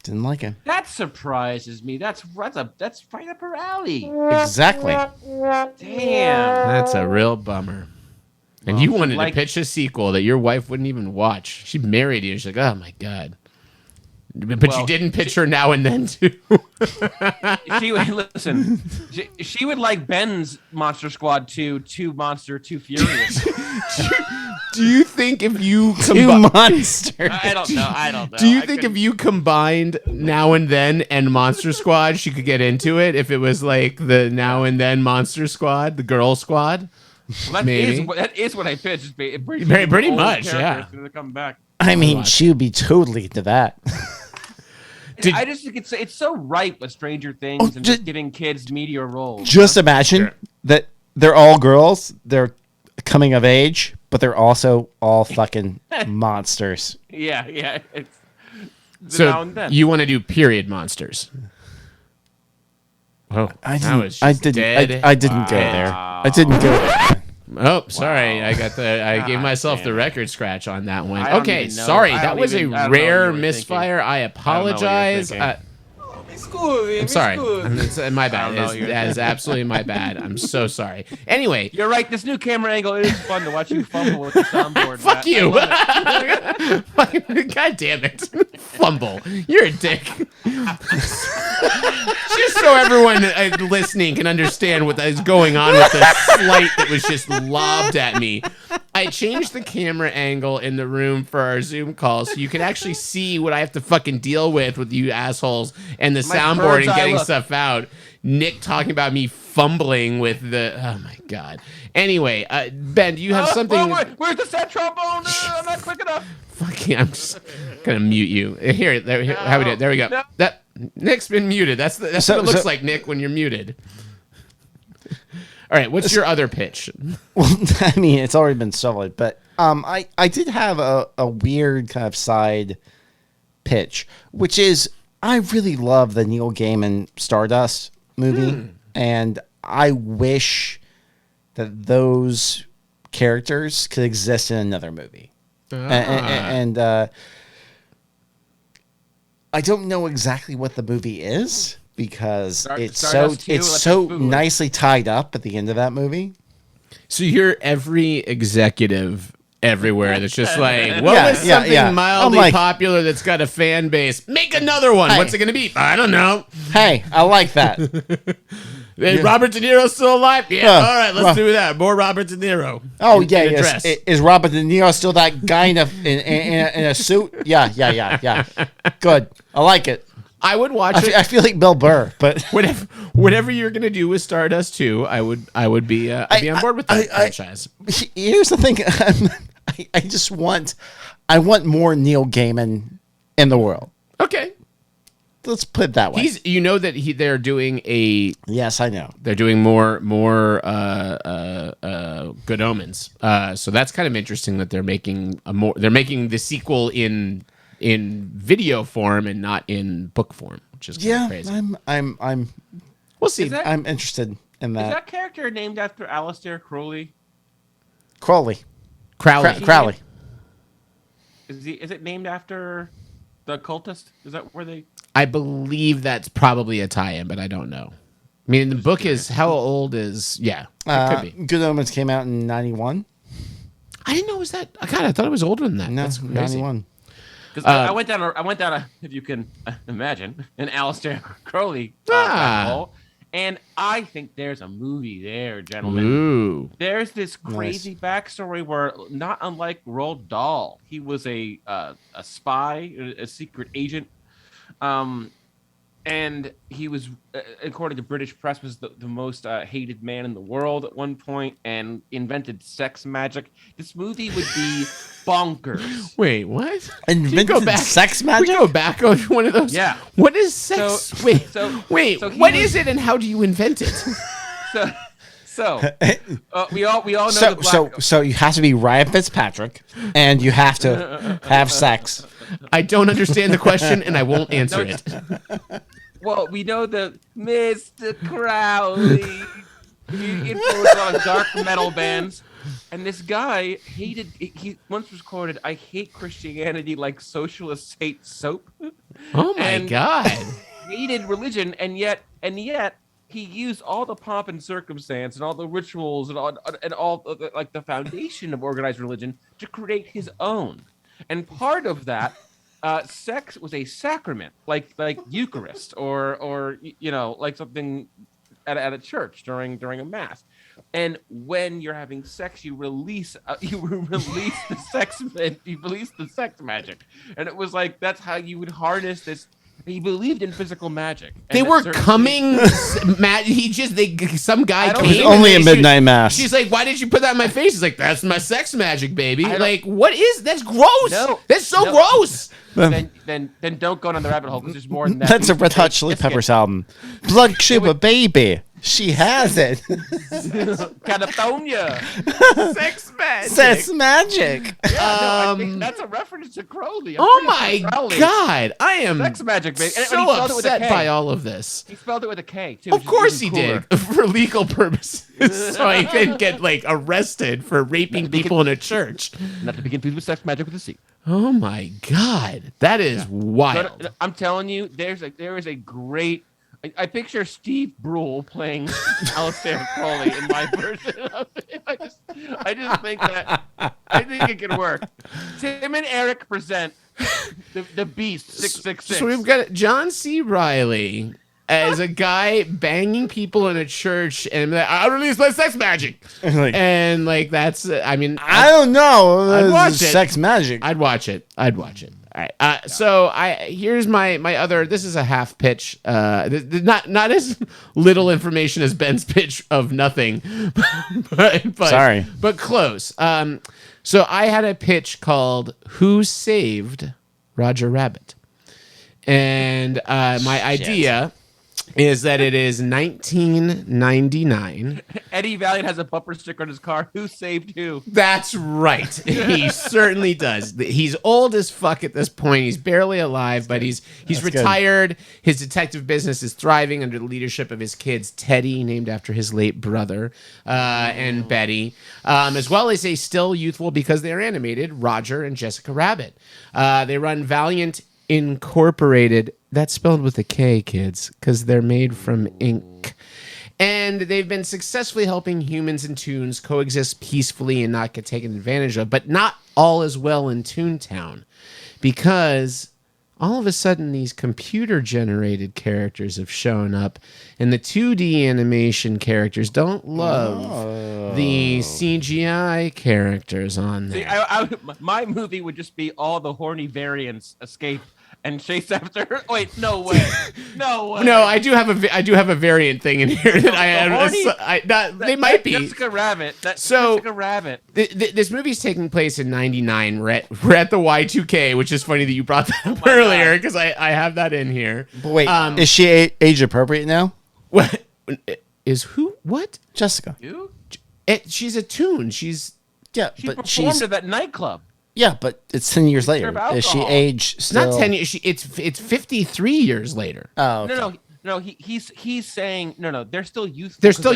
Didn't like it. That surprises me. That's right up her alley. Exactly. Damn. That's a real bummer. And you wanted to pitch a sequel that your wife wouldn't even watch. She married you. She's like, oh my God. But you didn't pitch her Now and Then too. She would listen. She would like Ben's Monster Squad 2, Too Monster, Too Furious. Do you think if you monsters? I don't know. Do you think if you combined Now and Then and Monster Squad, she could get into it? If it was like the Now and Then Monster Squad, the Girl Squad? Well, that is what I pitched. Pretty much, yeah. Come back. I mean, she would be totally into that. I just think it's so ripe with Stranger Things and just giving kids media roles. Just imagine that they're all girls. They're coming of age, but they're also all fucking monsters. Yeah. So you want to do period monsters? Oh, I didn't go there. I didn't go there. Oh, sorry. I gave myself the record scratch on that one. Okay, sorry. That was a rare misfire. I apologize. I'm sorry. It's my bad. That is absolutely my bad. I'm so sorry. Anyway. You're right. This new camera angle is fun to watch you fumble with the soundboard. Fuck you. God damn it. Fumble. You're a dick. Just so everyone listening can understand what is going on with the slight that was just lobbed at me. I changed the camera angle in the room for our Zoom call so you can actually see what I have to fucking deal with you assholes and the soundboard and getting stuff out. Nick talking about me fumbling with the... Oh, my God. Anyway, Ben, do you have something... Where's the set trombone? I'm not quick enough. Fucking, I'm just going to mute you. Here, how we do it. There we go. No. Nick's been muted. That's what it looks like, Nick, when you're muted. All right, what's your other pitch? Well, I mean, it's already been solid, but I did have a weird kind of side pitch, which is I really love the Neil Gaiman Stardust movie, and I wish that those characters could exist in another movie. And I don't know exactly what the movie is because it's so nicely tied up at the end of that movie. So you're every executive everywhere that's just like, what was something mildly popular that's got a fan base? Make another one. What's it going to be? I don't know. Hey, I like that. Robert De Niro still alive? Yeah. All right, let's do that. More Robert De Niro. Oh, yes. Is Robert De Niro still that guy in a suit? Yeah. Good. I like it. I would watch it. I feel like Bill Burr, but whatever you're gonna do with Stardust 2, I would be on board with that franchise. Here's the thing: I want more Neil Gaiman in the world. Okay, let's put it that way. They're doing a yes, I know they're doing more Good Omens. So that's kind of interesting that they're making the sequel in video form and not in book form, which is kind of crazy. I'm we'll see. I'm interested in that. Is that character named after Aleister Crowley? Crowley. Is it named after the occultist? Is that where they? I believe that's probably a tie-in, but I don't know. I mean, the book is how old is? Yeah, it could be. Good Omens came out in 91. I didn't know it was that. God, I thought it was older than that. No, that's crazy. 91. Because I went down, if you can imagine, an Aleister Crowley rabbit hole, and I think there's a movie there, gentlemen. Ooh. There's this crazy backstory where, not unlike Roald Dahl, he was a spy, a secret agent, and he was, according to British press, was the most hated man in the world at one point, and invented sex magic. This movie would be bonkers. Wait, what? Invented sex magic? We go back on one of those. Yeah. What is sex? What is it, and how do you invent it? We all know the black. So you have to be Ryan Fitzpatrick, and you have to have sex. I don't understand the question, and I won't answer it. Well, we know the Mr. Crowley. He influenced a lot of dark metal bands. And this guy he once was quoted, "I hate Christianity like socialists hate soap." Oh my God. Hated religion, and yet he used all the pomp and circumstance and all the rituals and all like the foundation of organized religion to create his own. And part of that, sex was a sacrament, like Eucharist or like something at a church during a mass. And when you're having sex, you release the sex magic, and it was like that's how you would harness this. He believed in physical magic. They were coming. Some guy came. It was only a midnight mass. She's like, "Why did you put that in my face?" He's like, "That's my sex magic, baby." Like, what is? That's gross. No, that's so gross. Then don't go down the rabbit hole because there's more than that. That's a Red Hot Chili Peppers album. Blood Sugar Baby. She has it. California. Sex magic. Sex magic. Yeah, I think that's a reference to Crowley. Oh my God. I am sex magic, baby. And so upset by all of this. He spelled it with a K, too. Of course he did. For legal purposes. So he didn't get arrested for raping people in a church. Not to begin with sex magic with a C. Oh my God. That is wild. But I'm telling you, there is a great... I picture Steve Brule playing Aleister Crowley in my version of it. I just think it could work. Tim and Eric present the Beast 666. So we've got John C. Reilly as a guy banging people in a church, and I release my sex magic, and that's. I don't know. I'd watch it. Sex magic. I'd watch it. All right. So here's my other. This is a half pitch. Not as little information as Ben's pitch of nothing, but sorry, but close. So I had a pitch called "Who Saved Roger Rabbit," and my idea is that it is 1999. Eddie Valiant has a bumper sticker on his car. Who saved who? That's right. He certainly does. He's old as fuck at this point. He's barely alive, but he's retired. Good. His detective business is thriving under the leadership of his kids, Teddy, named after his late brother, and Betty, as well as a still youthful, because they're animated, Roger and Jessica Rabbit. They run Valiant Incorporated. That's spelled with a K, kids, because they're made from ink. And they've been successfully helping humans and Toons coexist peacefully and not get taken advantage of. But not all is well in Toontown, because all of a sudden these computer-generated characters have shown up, and the 2D animation characters don't love the CGI characters on there. See, my movie would just be all the horny variants escape and chase after her. Wait, no way. No way. No, I do have a variant thing in here that they might be. Jessica Rabbit. Jessica Rabbit. This movie's taking place in 99. We're at the Y2K, which is funny that you brought that up earlier, because I have that in here. But wait, is she age appropriate now? What? Is who? What? Jessica. You? She's a Toon. She's performed at that nightclub. Yeah, but it's 10 years later. Is she aged still? Not 10 years. It's 53 years later. Oh, okay. No. He's saying no. They're still youthful. They're still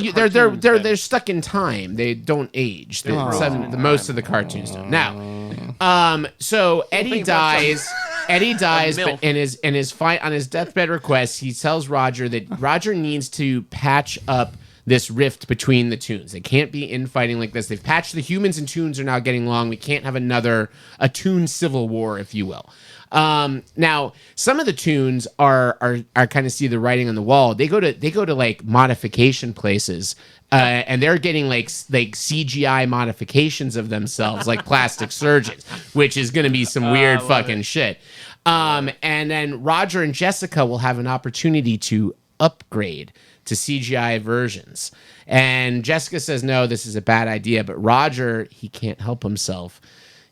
they're stuck in time. They don't age. Most of the cartoons don't. Now, so Eddie dies. Eddie dies, but in his fight on his deathbed request, he tells Roger that Roger needs to patch up this rift between the Toons. They can't be infighting like this. They've patched the humans and Toons are now getting along. We can't have a Toon civil war, if you will. Now, some of the Toons are kind of see the writing on the wall. They go to like modification places, and they're getting like CGI modifications of themselves, like plastic surgeons, which is going to be some weird fucking shit. And then Roger and Jessica will have an opportunity to upgrade to CGI versions. And Jessica says, no, this is a bad idea. But Roger, he can't help himself,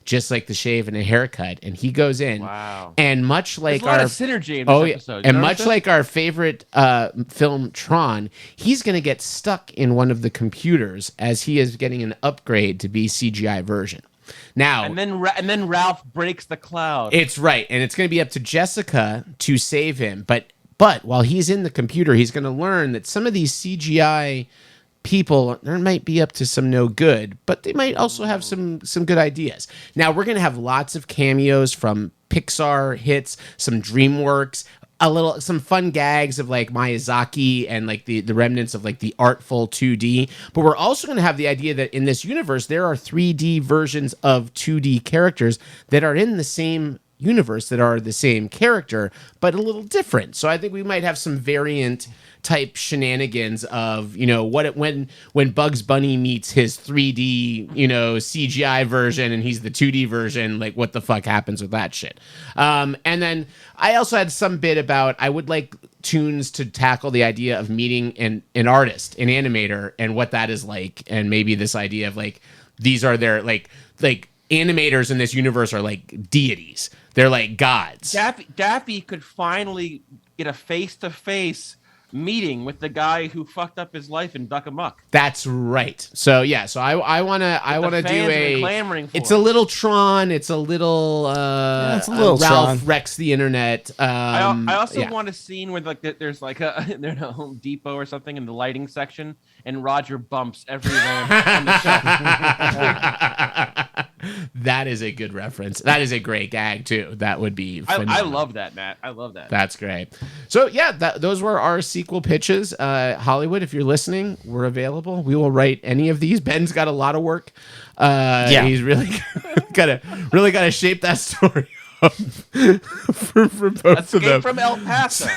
just like the shave and a haircut. And he goes in. Wow. And much like There's a lot of synergy in this episode. And much like our favorite film, Tron, he's going to get stuck in one of the computers as he is getting an upgrade to be CGI version. Now, and then Ralph breaks the cloud. It's right. And it's going to be up to Jessica to save him. But while he's in the computer, he's going to learn that some of these CGI people, they might be up to some no good, but they might also have some good ideas. Now, we're going to have lots of cameos from Pixar hits, some DreamWorks, some fun gags of like Miyazaki and like the remnants of like the artful 2D. But we're also going to have the idea that in this universe, there are 3D versions of 2D characters that are in the same universe, that are the same character but a little different. So I think we might have some variant type shenanigans of, when Bugs Bunny meets his 3D, CGI version and he's the 2D version, like what the fuck happens with that shit. And then I also had some bit about, I would like Toons to tackle the idea of meeting an artist, an animator, and what that is like, and maybe this idea of like these are their like animators in this universe are like deities. They're like gods. Daffy could finally get a face-to-face meeting with the guy who fucked up his life in Duck Amuck. That's right. So yeah, so I wanna do it's a little Tron, it's a little it's a little Ralph Tron. Wrecks the internet. I also want a scene where like there's like they're in a Home Depot or something in the lighting section, and Roger bumps every lamp on the shelf. That is a good reference. That is a great gag too. That would be phenomenal. I love that, Matt. I love that. That's great. So yeah, those were our sequel pitches. Hollywood, if you're listening, we're available. We will write any of these. Ben's got a lot of work. He's really gotta shape that story up for both of them. From El Paso.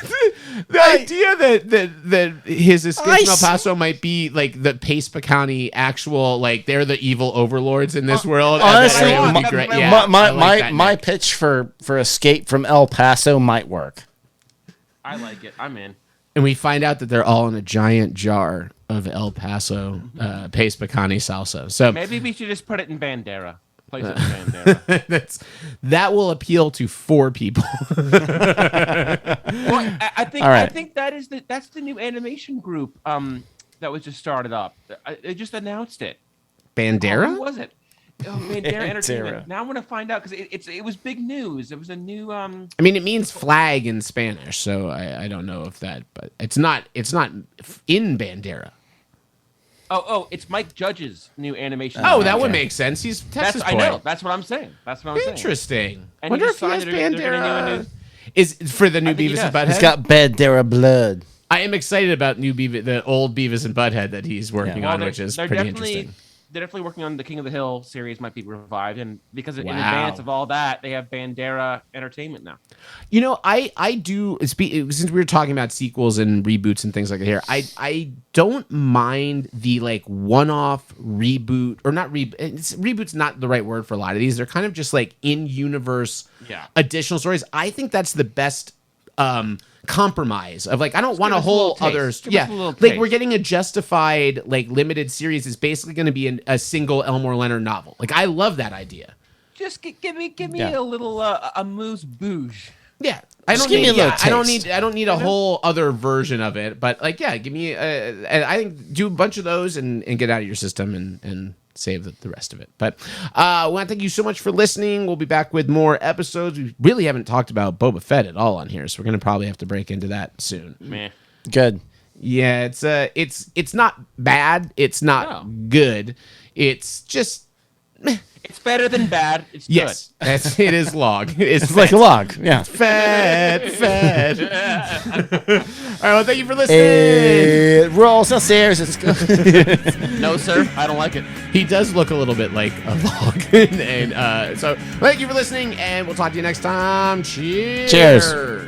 The idea that his escape from El Paso might be like the Pace County actual, like they're the evil overlords in this world. Honestly, would be great. My pitch for Escape from El Paso might work. I like it. I'm in. And we find out that they're all in a giant jar of El Paso Pace Picante salsa. So maybe we should just put it in Bandera. replace it with Bandera. That will appeal to 4 people. Well, I think that's the new animation group that was just started up. They just announced it. Bandera? Who was it? Oh, Bandera Entertainment. Now I'm gonna find out because it was big news. It was a new. I mean, it means flag in Spanish, so I don't know if that, but it's not in Bandera. Oh, it's Mike Judge's new animation. Oh, that would make sense. He's Texas boy. I know. That's what I'm saying. Interesting. And wonder if he has Bandera. Is for the new Beavis and Butthead. He's got Bandera blood. I am excited about the old Beavis and Butthead that he's working on, which is pretty interesting. They're definitely working on the King of the Hill series might be revived, and because in advance of all that, they have Bandera Entertainment now. You know, I do, since we were talking about sequels and reboots and things like that here, I don't mind the like one-off reboot, or not reboot's not the right word for a lot of these. They're kind of just like in-universe additional stories. I think that's the best compromise of like, I don't want a whole other like we're getting a Justified like limited series is basically going to be a single Elmore Leonard novel. Like I love that idea. Just give me a little amuse bouche. Yeah, I don't need a whole other version of it, but like give me and I think do a bunch of those and get out of your system and save the rest of it. But I want to thank you so much for listening. We'll be back with more episodes. We really haven't talked about Boba Fett at all on here, so we're going to probably have to break into that soon. Meh. Good. Yeah, it's not bad. It's not good. It's just meh. It's better than bad. It's good. Yes, it is log. It's like a log. Yeah. Fed. All right, well, thank you for listening. Rolls upstairs. It's good. No, sir. I don't like it. He does look a little bit like a log. and so thank you for listening, and we'll talk to you next time. Cheers.